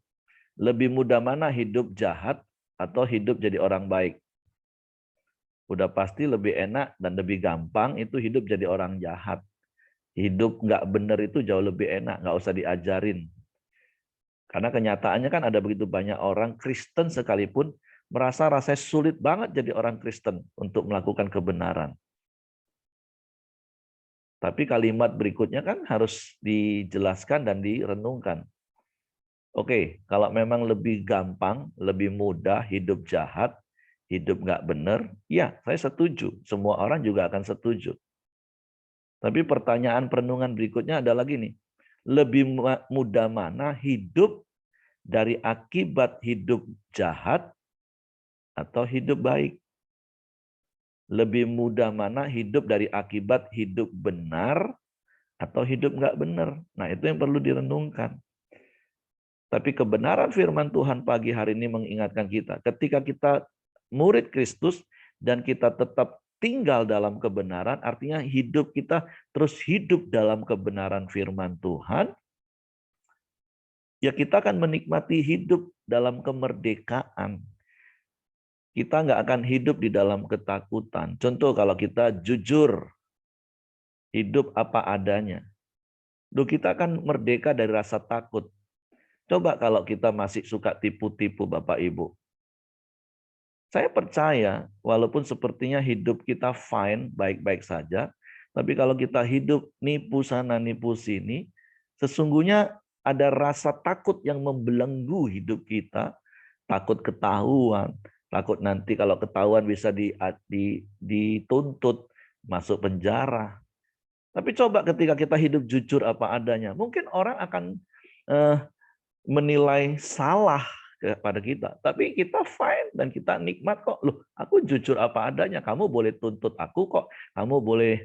lebih mudah mana hidup jahat atau hidup jadi orang baik. Udah pasti lebih enak dan lebih gampang itu hidup jadi orang jahat. Hidup enggak benar itu jauh lebih enak, enggak usah diajarin. Karena kenyataannya kan ada begitu banyak orang Kristen sekalipun merasa rasanya sulit banget jadi orang Kristen untuk melakukan kebenaran. Tapi kalimat berikutnya kan harus dijelaskan dan direnungkan. Oke, kalau memang lebih gampang, lebih mudah hidup jahat, hidup nggak benar, ya saya setuju. Semua orang juga akan setuju. Tapi pertanyaan perenungan berikutnya adalah gini, lebih mudah mana hidup dari akibat hidup jahat atau hidup baik? Lebih mudah mana hidup dari akibat hidup benar atau hidup nggak benar? Nah, itu yang perlu direnungkan. Tapi kebenaran firman Tuhan pagi hari ini mengingatkan kita, ketika kita murid Kristus dan kita tetap tinggal dalam kebenaran, artinya hidup kita terus hidup dalam kebenaran firman Tuhan, ya kita akan menikmati hidup dalam kemerdekaan. Kita nggak akan hidup di dalam ketakutan. Contoh kalau kita jujur, hidup apa adanya. Kita akan merdeka dari rasa takut. Coba kalau kita masih suka tipu-tipu Bapak Ibu. Saya percaya walaupun sepertinya hidup kita fine, baik-baik saja. Tapi kalau kita hidup nipu sana, nipu sini, sesungguhnya ada rasa takut yang membelenggu hidup kita, takut ketahuan, takut nanti kalau ketahuan bisa dituntut, masuk penjara. Tapi coba ketika kita hidup jujur apa adanya, mungkin orang akan menilai salah kepada kita. Tapi kita fine dan kita nikmat kok. Loh, aku jujur apa adanya. Kamu boleh tuntut aku kok. Kamu boleh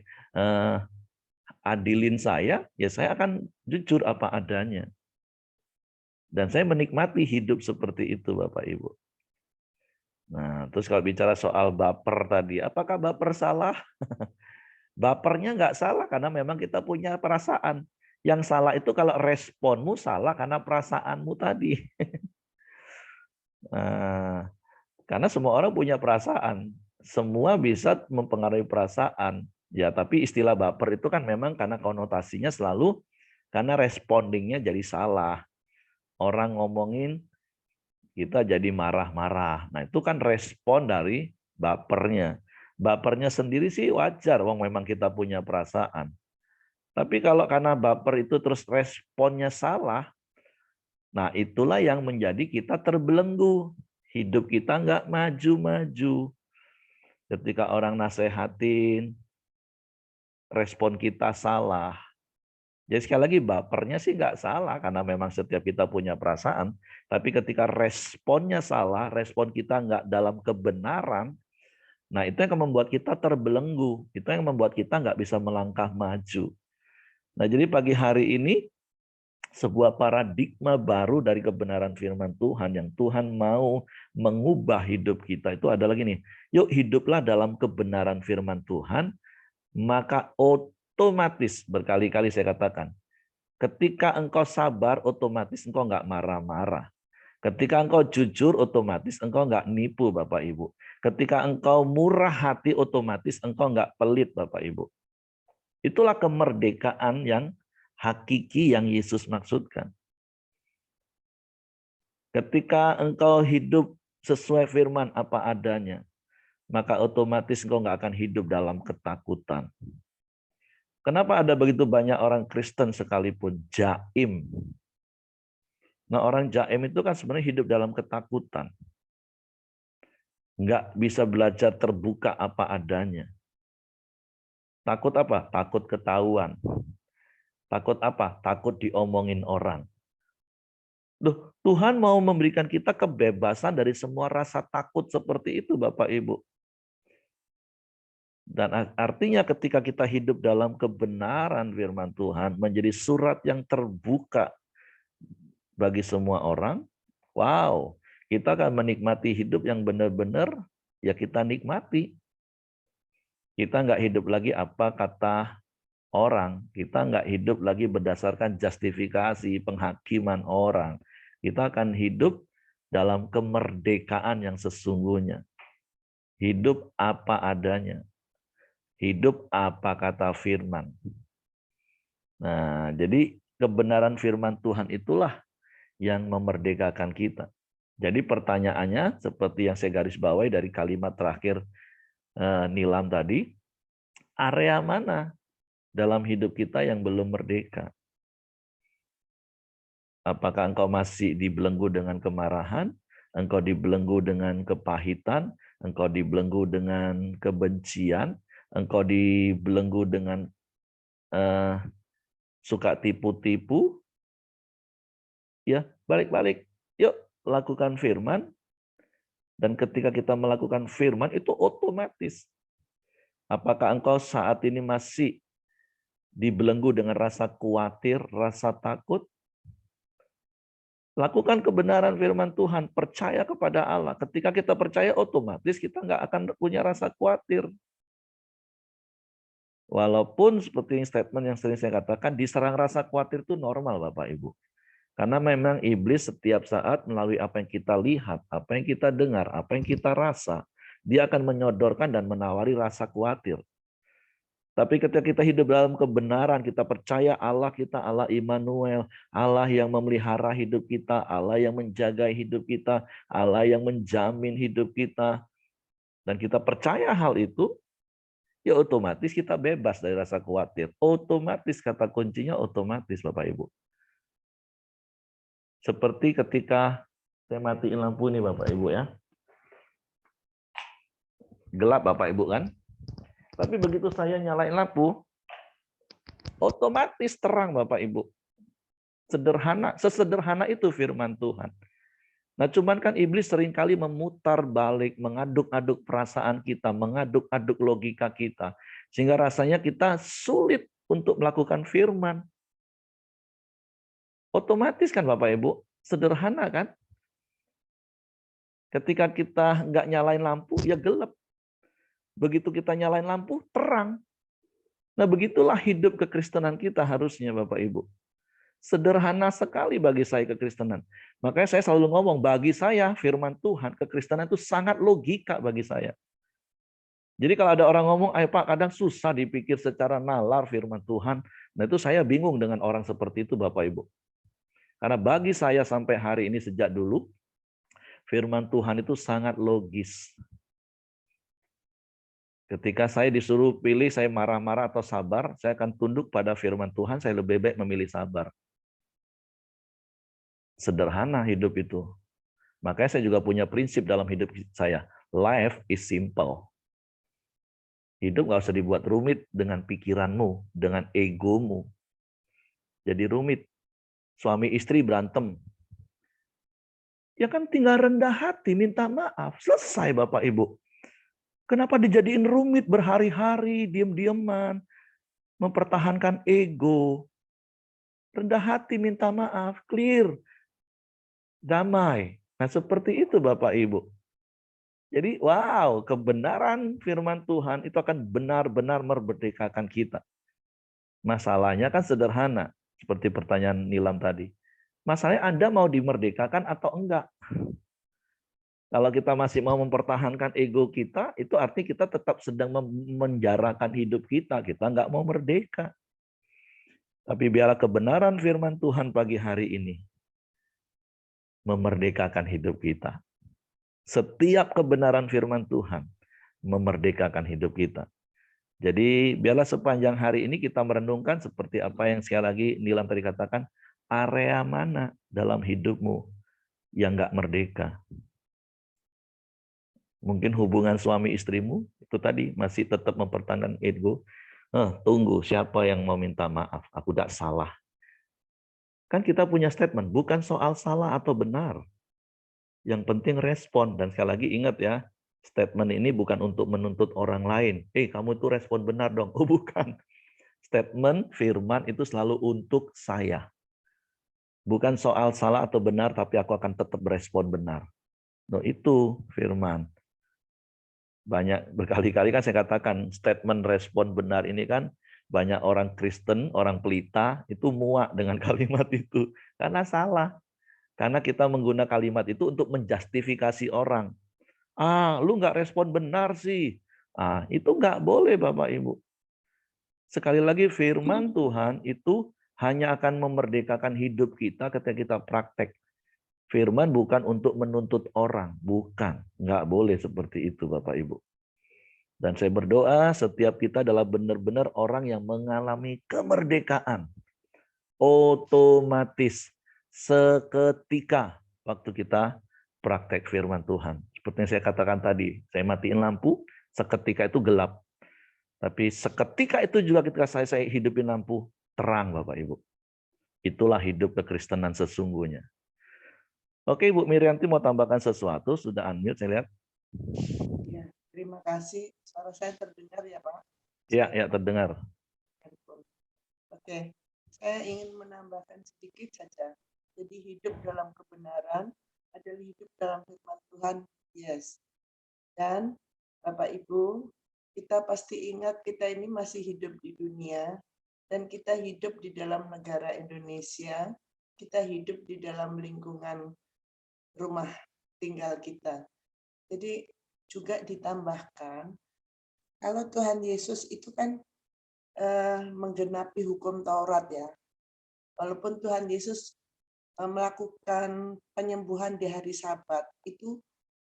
adilin saya, ya saya akan jujur apa adanya. Dan saya menikmati hidup seperti itu, Bapak Ibu. Nah, terus kalau bicara soal baper tadi, apakah baper salah? Bapernya nggak salah karena memang kita punya perasaan. Yang salah itu kalau responmu salah karena perasaanmu tadi. Nah, karena semua orang punya perasaan. Semua bisa mempengaruhi perasaan. Ya, tapi istilah baper itu kan memang karena konotasinya selalu karena respondingnya jadi salah. Orang ngomongin, kita jadi marah-marah. Nah, itu kan respon dari bapernya. Bapernya sendiri sih wajar, wong memang kita punya perasaan. Tapi kalau karena baper itu terus responnya salah, nah itulah yang menjadi kita terbelenggu. Hidup kita nggak maju-maju. Ketika orang nasehatin, respon kita salah. Jadi sekali lagi bapernya sih nggak salah karena memang setiap kita punya perasaan. Tapi ketika responnya salah, respon kita nggak dalam kebenaran, nah itu yang akan membuat kita terbelenggu. Itu yang membuat kita nggak bisa melangkah maju. Nah jadi pagi hari ini sebuah paradigma baru dari kebenaran firman Tuhan yang Tuhan mau mengubah hidup kita itu adalah gini. Yuk hiduplah dalam kebenaran firman Tuhan, maka otomatis, berkali-kali saya katakan, ketika engkau sabar, otomatis engkau nggak marah-marah. Ketika engkau jujur, otomatis engkau nggak nipu, Bapak Ibu. Ketika engkau murah hati, otomatis engkau nggak pelit, Bapak Ibu. Itulah kemerdekaan yang hakiki yang Yesus maksudkan. Ketika engkau hidup sesuai firman apa adanya, maka otomatis engkau nggak akan hidup dalam ketakutan. Kenapa ada begitu banyak orang Kristen sekalipun jaim? Nah orang jaim itu kan sebenarnya hidup dalam ketakutan. Nggak bisa belajar terbuka apa adanya. Takut apa? Takut ketahuan. Takut apa? Takut diomongin orang. Loh, Tuhan mau memberikan kita kebebasan dari semua rasa takut seperti itu Bapak Ibu. Dan artinya ketika kita hidup dalam kebenaran firman Tuhan menjadi surat yang terbuka bagi semua orang, wow, kita akan menikmati hidup yang benar-benar ya kita nikmati. Kita nggak hidup lagi apa kata orang, kita nggak hidup lagi berdasarkan justifikasi penghakiman orang. Kita akan hidup dalam kemerdekaan yang sesungguhnya. Hidup apa adanya. Hidup apa kata firman. Nah, jadi kebenaran firman Tuhan itulah yang memerdekakan kita. Jadi pertanyaannya seperti yang saya garis bawahi dari kalimat terakhir Nilam tadi, area mana dalam hidup kita yang belum merdeka? Apakah engkau masih dibelenggu dengan kemarahan? Engkau dibelenggu dengan kepahitan? Engkau dibelenggu dengan kebencian? Engkau dibelenggu dengan suka tipu-tipu? Ya, balik-balik. Yuk, lakukan firman. Dan ketika kita melakukan firman, itu otomatis. Apakah engkau saat ini masih dibelenggu dengan rasa khawatir, rasa takut? Lakukan kebenaran firman Tuhan, percaya kepada Allah. Ketika kita percaya, otomatis kita nggak akan punya rasa khawatir. Walaupun seperti statement yang sering saya katakan, diserang rasa khawatir itu normal Bapak Ibu. Karena memang iblis setiap saat melalui apa yang kita lihat, apa yang kita dengar, apa yang kita rasa, dia akan menyodorkan dan menawari rasa khawatir. Tapi ketika kita hidup dalam kebenaran, kita percaya Allah kita, Allah Immanuel, Allah yang memelihara hidup kita, Allah yang menjaga hidup kita, Allah yang menjamin hidup kita, dan kita percaya hal itu, ya otomatis kita bebas dari rasa khawatir. Otomatis, kata kuncinya otomatis Bapak Ibu. Seperti ketika saya matiin lampu nih Bapak Ibu ya. Gelap Bapak Ibu kan? Tapi begitu saya nyalain lampu, otomatis terang Bapak Ibu. Sederhana, sesederhana itu firman Tuhan. Nah, cuman kan iblis seringkali memutar balik, mengaduk-aduk perasaan kita, mengaduk-aduk logika kita, sehingga rasanya kita sulit untuk melakukan firman. Otomatis kan Bapak Ibu, sederhana kan? Ketika kita nggak nyalain lampu, ya gelap. Begitu kita nyalain lampu, terang. Nah, begitulah hidup kekristenan kita harusnya Bapak Ibu. Sederhana sekali bagi saya kekristenan. Makanya saya selalu ngomong, bagi saya firman Tuhan, kekristenan itu sangat logika bagi saya. Jadi kalau ada orang ngomong, ayo Pak, kadang susah dipikir secara nalar firman Tuhan. Nah itu saya bingung dengan orang seperti itu Bapak Ibu. Karena bagi saya sampai hari ini sejak dulu, firman Tuhan itu sangat logis. Ketika saya disuruh pilih, saya marah-marah atau sabar, saya akan tunduk pada firman Tuhan, saya lebih baik memilih sabar. Sederhana hidup itu. Makanya saya juga punya prinsip dalam hidup saya. Life is simple. Hidup nggak usah dibuat rumit dengan pikiranmu, dengan egomu. Jadi rumit. Suami istri berantem. Ya kan tinggal rendah hati, minta maaf. Selesai Bapak Ibu. Kenapa dijadiin rumit berhari-hari, diam-diaman, mempertahankan ego. Rendah hati, minta maaf, clear. Damai. Nah seperti itu Bapak Ibu. Jadi wow, kebenaran firman Tuhan itu akan benar-benar memerdekakan kita. Masalahnya kan sederhana, seperti pertanyaan Nilam tadi. Masalahnya Anda mau dimerdekakan atau enggak? Kalau kita masih mau mempertahankan ego kita, itu artinya kita tetap sedang memenjarakan hidup kita. Kita enggak mau merdeka. Tapi biarlah kebenaran firman Tuhan pagi hari ini memerdekakan hidup kita. Setiap kebenaran firman Tuhan memerdekakan hidup kita. Jadi biarlah sepanjang hari ini kita merenungkan seperti apa yang sekali lagi Nilam tadi katakan, area mana dalam hidupmu yang nggak merdeka. Mungkin hubungan suami istrimu itu tadi masih tetap mempertahankan ego. Tunggu siapa yang mau minta maaf, aku tidak salah. Kan kita punya statement, bukan soal salah atau benar. Yang penting respon. Dan sekali lagi ingat ya, statement ini bukan untuk menuntut orang lain. Kamu itu respon benar dong. Oh bukan. Statement firman itu selalu untuk saya. Bukan soal salah atau benar, tapi aku akan tetap berespon benar. No, itu firman. Banyak berkali-kali kan saya katakan statement respon benar ini kan banyak orang Kristen, orang pelita itu muak dengan kalimat itu. Karena salah. Karena kita menggunakan kalimat itu untuk menjustifikasi orang. Lu nggak respon benar sih. Itu nggak boleh Bapak Ibu. Sekali lagi firman Tuhan itu hanya akan memerdekakan hidup kita ketika kita praktek. Firman bukan untuk menuntut orang. Bukan. Nggak boleh seperti itu Bapak Ibu. Dan saya berdoa setiap kita adalah benar-benar orang yang mengalami kemerdekaan. Otomatis. Seketika waktu kita praktek firman Tuhan. Seperti yang saya katakan tadi, saya matiin lampu, seketika itu gelap. Tapi seketika itu juga ketika saya hidupin lampu, terang Bapak Ibu. Itulah hidup kekristenan sesungguhnya. Oke, Ibu Mirianti mau tambahkan sesuatu, sudah unmute saya lihat. Ya, terima kasih. Suara saya terdengar ya Pak? Ya, terdengar. Oke, saya ingin menambahkan sedikit saja. Jadi hidup dalam kebenaran adalah hidup dalam firman Tuhan, yes. Dan Bapak Ibu, kita pasti ingat kita ini masih hidup di dunia dan kita hidup di dalam negara Indonesia, kita hidup di dalam lingkungan rumah tinggal kita. Jadi juga ditambahkan, kalau Tuhan Yesus itu kan menggenapi hukum Taurat ya. Walaupun Tuhan Yesus melakukan penyembuhan di hari Sabat, itu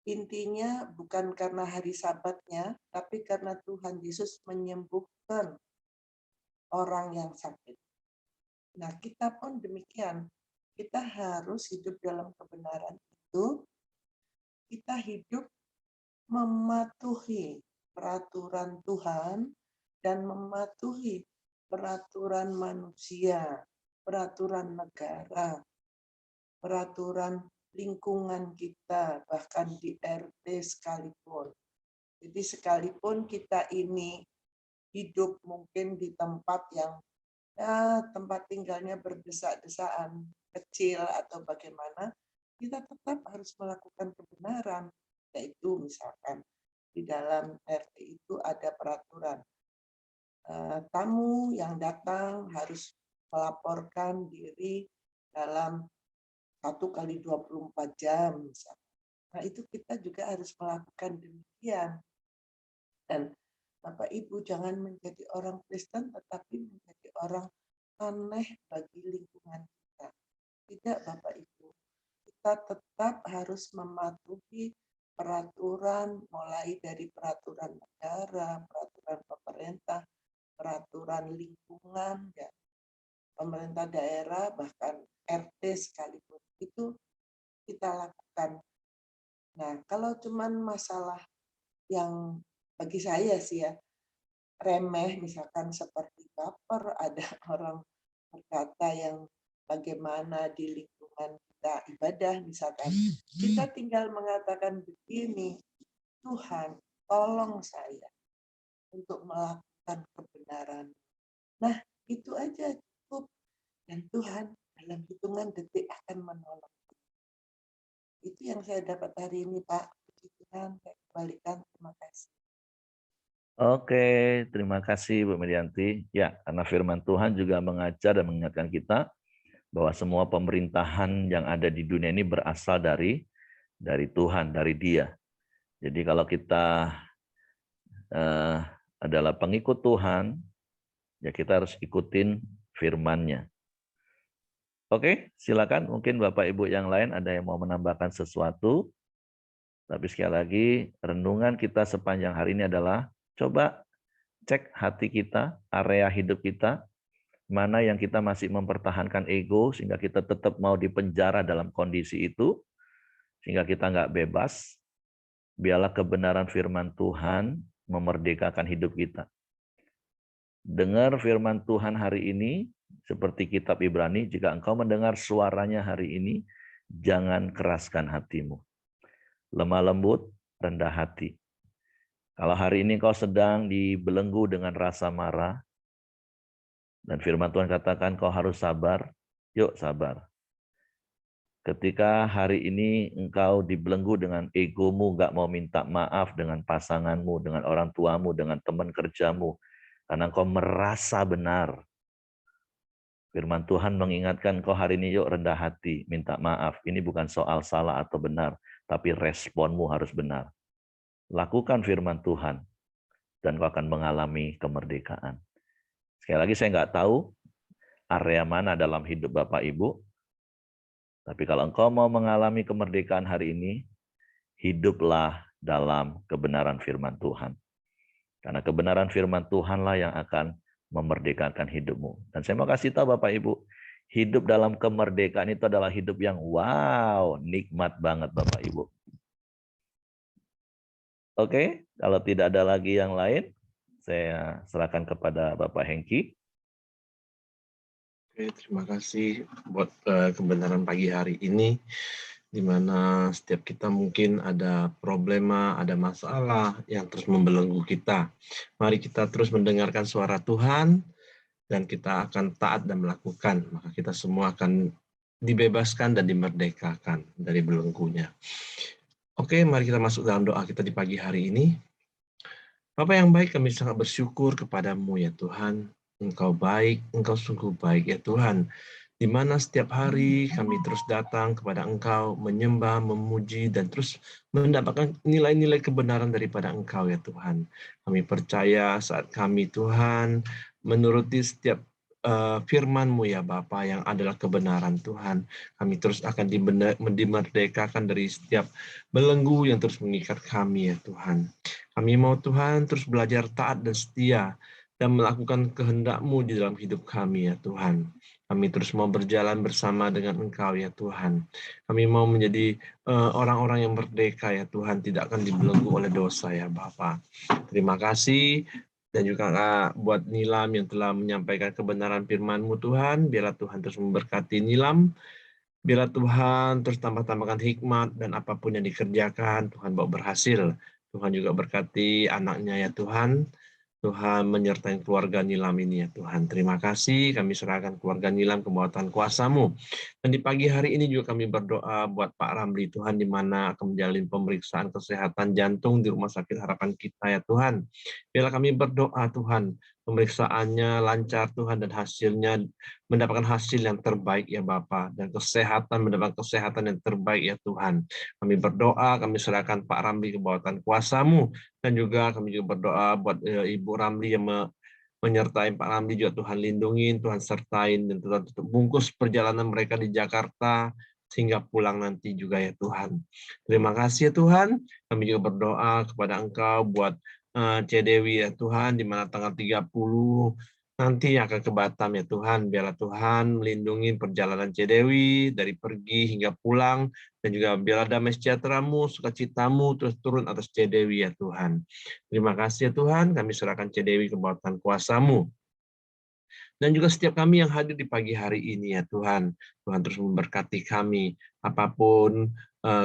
intinya bukan karena hari Sabatnya, tapi karena Tuhan Yesus menyembuhkan orang yang sakit. Nah, kita pun demikian. kita harus hidup dalam kebenaran itu, kita hidup mematuhi peraturan Tuhan dan mematuhi peraturan manusia, peraturan negara, peraturan lingkungan kita, bahkan di RT sekalipun. Jadi sekalipun kita ini hidup mungkin di tempat yang tempat tinggalnya berdesak-desaan, kecil atau bagaimana, kita tetap harus melakukan kebenaran. Yaitu misalkan di dalam RT itu ada peraturan. Tamu yang datang harus melaporkan diri dalam 1x24 jam misalkan. Nah, itu kita juga harus melakukan demikian. Dan Bapak Ibu jangan menjadi orang Kristen tetapi menjadi orang aneh bagi lingkungan kita. Tidak Bapak Ibu. Kita tetap harus mematuhi peraturan mulai dari peraturan negara, peraturan pemerintah, peraturan lingkungan, ya, pemerintah daerah, bahkan RT sekalipun itu kita lakukan. Nah, kalau cuman masalah yang bagi saya sih ya remeh, misalkan seperti baper, ada orang berkata yang bagaimana di lingkungan kita ibadah, misalkan kita tinggal mengatakan begini, Tuhan tolong saya untuk melakukan kebenaran. Nah, itu aja cukup. Dan Tuhan dalam hitungan detik akan menolong. Itu yang saya dapat hari ini, Pak. Puji Tuhan, saya kembalikan. Terima kasih. Oke, terima kasih Bu Medianti. Ya, karena firman Tuhan juga mengajar dan mengingatkan kita bahwa semua pemerintahan yang ada di dunia ini berasal dari Tuhan, dari Dia. Jadi kalau kita adalah pengikut Tuhan, ya kita harus ikutin firman-Nya. Oke, silakan. Mungkin Bapak Ibu yang lain ada yang mau menambahkan sesuatu. Tapi sekali lagi, renungan kita sepanjang hari ini adalah coba cek hati kita, area hidup kita, mana yang kita masih mempertahankan ego sehingga kita tetap mau dipenjara dalam kondisi itu, sehingga kita nggak bebas. Biarlah kebenaran firman Tuhan memerdekakan hidup kita. Dengar firman Tuhan hari ini, seperti kitab Ibrani, jika engkau mendengar suaranya hari ini, jangan keraskan hatimu. Lemah lembut, rendah hati. Kalau hari ini kau sedang dibelenggu dengan rasa marah, dan firman Tuhan katakan kau harus sabar, yuk sabar. Ketika hari ini engkau dibelenggu dengan egomu, gak mau minta maaf dengan pasanganmu, dengan orang tuamu, dengan teman kerjamu, karena engkau merasa benar. Firman Tuhan mengingatkan kau hari ini yuk rendah hati, minta maaf. Ini bukan soal salah atau benar, tapi responmu harus benar. Lakukan firman Tuhan, dan kau akan mengalami kemerdekaan. Sekali lagi saya nggak tahu area mana dalam hidup Bapak Ibu, tapi kalau engkau mau mengalami kemerdekaan hari ini, hiduplah dalam kebenaran firman Tuhan. Karena kebenaran firman Tuhanlah yang akan memerdekakan hidupmu. Dan saya mau kasih tahu Bapak Ibu, hidup dalam kemerdekaan itu adalah hidup yang wow, nikmat banget Bapak Ibu. Oke, kalau tidak ada lagi yang lain, saya serahkan kepada Bapak Hengki. Oke, terima kasih buat kebenaran pagi hari ini, di mana setiap kita mungkin ada problema, ada masalah yang terus membelenggu kita. Mari kita terus mendengarkan suara Tuhan, dan kita akan taat dan melakukan. Maka kita semua akan dibebaskan dan dimerdekakan dari belenggunya. Oke, mari kita masuk dalam doa kita di pagi hari ini. Bapa yang baik, kami sangat bersyukur kepadamu ya Tuhan. Engkau baik, Engkau sungguh baik ya Tuhan. Di mana setiap hari kami terus datang kepada Engkau, menyembah, memuji, dan terus mendapatkan nilai-nilai kebenaran daripada Engkau ya Tuhan. Kami percaya saat kami Tuhan menuruti setiap firman-Mu ya Bapa yang adalah kebenaran Tuhan. Kami terus akan dimerdekakan dari setiap belenggu yang terus mengikat kami ya Tuhan. Kami mau Tuhan terus belajar taat dan setia dan melakukan kehendak-Mu di dalam hidup kami ya Tuhan. Kami terus mau berjalan bersama dengan Engkau ya Tuhan. Kami mau menjadi orang-orang yang merdeka ya Tuhan, tidak akan dibelenggu oleh dosa ya Bapa. Terima kasih. Dan juga buat Nilam yang telah menyampaikan kebenaran firman-Mu Tuhan, biarlah Tuhan terus memberkati Nilam, biarlah Tuhan terus tambah-tambahkan hikmat dan apapun yang dikerjakan, Tuhan bawa berhasil. Tuhan juga berkati anaknya ya Tuhan. Tuhan menyertai keluarga Nilam ini ya Tuhan. Terima kasih, kami serahkan keluarga Nilam ke bawah Tuhan kuasa-Mu. Dan di pagi hari ini juga kami berdoa buat Pak Ramli Tuhan, di mana akan menjalin pemeriksaan kesehatan jantung di Rumah Sakit Harapan Kita ya Tuhan. Biarlah kami berdoa Tuhan, pemeriksaannya lancar Tuhan, dan hasilnya mendapatkan hasil yang terbaik ya Bapa, dan kesehatan mendapatkan kesehatan yang terbaik ya Tuhan. Kami berdoa, kami serahkan Pak Ramli ke bawah Tuhan kuasa-Mu, dan juga kami juga berdoa buat Ibu Ramli yang menyertai Pak Ramli juga, Tuhan lindungin, Tuhan sertain, dan Tuhan tutup bungkus perjalanan mereka di Jakarta sehingga pulang nanti juga ya Tuhan. Terima kasih ya Tuhan. Kami juga berdoa kepada Engkau buat Cedewi ya Tuhan, di mana tanggal 30 nanti akan ke Batam ya Tuhan. Biarlah Tuhan melindungi perjalanan Cedewi dari pergi hingga pulang, dan juga biarlah damai sejahtera-Mu, sukacita-Mu terus turun atas Cedewi ya Tuhan. Terima kasih ya Tuhan, kami serahkan Cedewi ke bawah Tuhan kuasa-Mu. Dan juga setiap kami yang hadir di pagi hari ini ya Tuhan. Tuhan terus memberkati kami. Apapun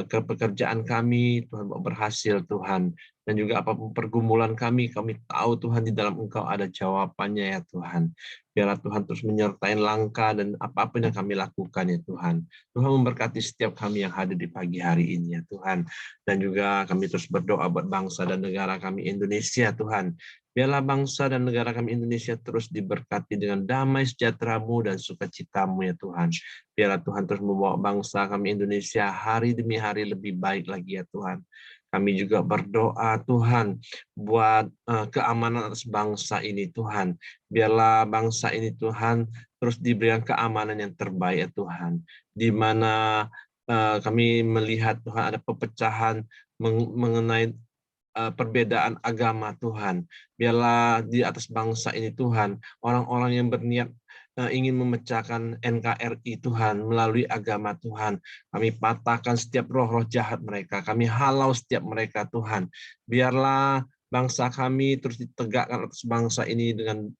pekerjaan kami, Tuhan berhasil Tuhan. Dan juga apapun pergumulan kami tahu Tuhan di dalam Engkau ada jawabannya ya Tuhan. Biarlah Tuhan terus menyertai langkah dan apapun yang kami lakukan ya Tuhan. Tuhan memberkati setiap kami yang hadir di pagi hari ini ya Tuhan. Dan juga kami terus berdoa buat bangsa dan negara kami Indonesia Tuhan. Biarlah bangsa dan negara kami Indonesia terus diberkati dengan damai sejahtera-Mu dan sukacita-Mu ya Tuhan. Biarlah Tuhan terus membawa bangsa kami Indonesia hari demi hari lebih baik lagi ya Tuhan. Kami juga berdoa Tuhan buat keamanan atas bangsa ini Tuhan. Biarlah bangsa ini Tuhan terus diberikan keamanan yang terbaik ya Tuhan. Di mana kami melihat Tuhan ada pepecahan mengenai perbedaan agama Tuhan. Biarlah di atas bangsa ini Tuhan, orang-orang yang berniat ingin memecahkan NKRI Tuhan melalui agama Tuhan. Kami patahkan setiap roh-roh jahat mereka. Kami halau setiap mereka Tuhan. Biarlah bangsa kami terus ditegakkan atas bangsa ini dengan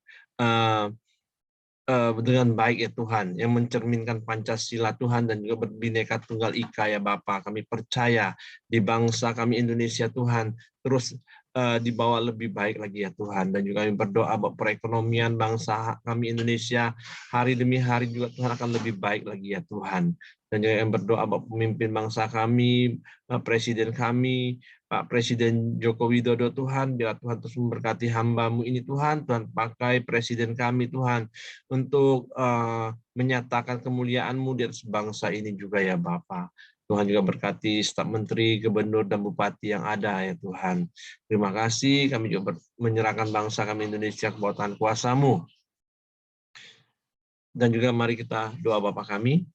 baik ya Tuhan, yang mencerminkan Pancasila Tuhan dan juga berbineka tunggal ika ya Bapa. Kami percaya di bangsa kami Indonesia Tuhan terus dibawa lebih baik lagi ya Tuhan. Dan juga kami berdoa bahwa perekonomian bangsa kami Indonesia hari demi hari juga Tuhan akan lebih baik lagi ya Tuhan. Dan juga yang berdoa bahwa pemimpin bangsa kami, presiden kami, Pak Presiden Joko Widodo Tuhan, biar Tuhan terus memberkati hamba-Mu ini Tuhan. Tuhan pakai presiden kami Tuhan untuk menyatakan kemuliaan-Mu di atas bangsa ini juga ya Bapa. Tuhan juga berkati staf menteri, gubernur, dan bupati yang ada ya Tuhan. Terima kasih, kami juga menyerahkan bangsa kami Indonesia ke bawah Tuhan kuasa-Mu. Dan juga mari kita doa Bapa kami.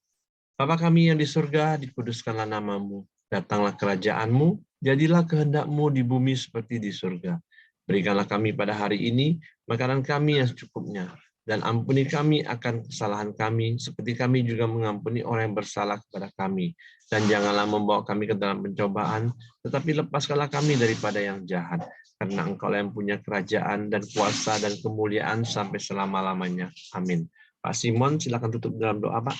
Bapa kami yang di surga, dikuduskanlah nama-Mu. Datanglah kerajaan-Mu, jadilah kehendak-Mu di bumi seperti di surga. Berikanlah kami pada hari ini makanan kami yang secukupnya, dan ampuni kami akan kesalahan kami, seperti kami juga mengampuni orang yang bersalah kepada kami. Dan janganlah membawa kami ke dalam pencobaan, tetapi lepaskanlah kami daripada yang jahat. Karena Engkau yang punya kerajaan dan kuasa dan kemuliaan sampai selama-lamanya. Amin. Pak Simon, silakan tutup dalam doa, Pak.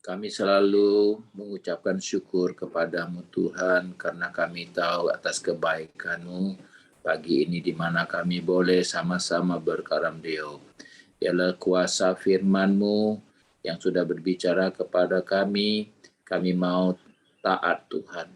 Kami selalu mengucapkan syukur kepadamu Tuhan, karena kami tahu atas kebaikan-Mu pagi ini di mana kami boleh sama-sama berkaramdeo. Ialah kuasa firman-Mu yang sudah berbicara kepada kami mau taat Tuhan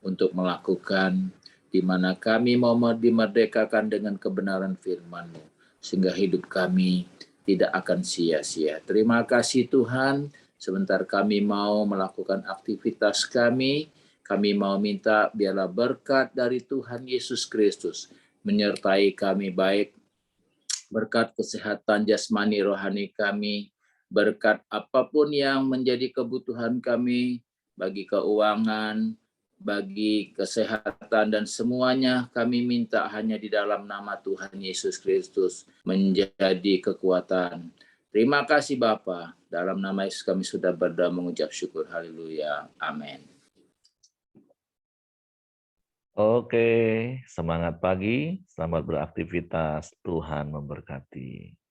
untuk melakukan di mana kami mau dimerdekakan dengan kebenaran firman-Mu, sehingga hidup kami tidak akan sia-sia. Terima kasih Tuhan. Sebentar kami mau melakukan aktivitas kami mau minta biarlah berkat dari Tuhan Yesus Kristus menyertai kami, baik berkat kesehatan jasmani rohani kami, berkat apapun yang menjadi kebutuhan kami, bagi keuangan, bagi kesehatan dan semuanya kami minta hanya di dalam nama Tuhan Yesus Kristus menjadi kekuatan. Terima kasih Bapa. Dalam nama Yesus kami sudah berdoa mengucap syukur. Haleluya. Amin. Oke, semangat pagi, selamat beraktivitas. Tuhan memberkati.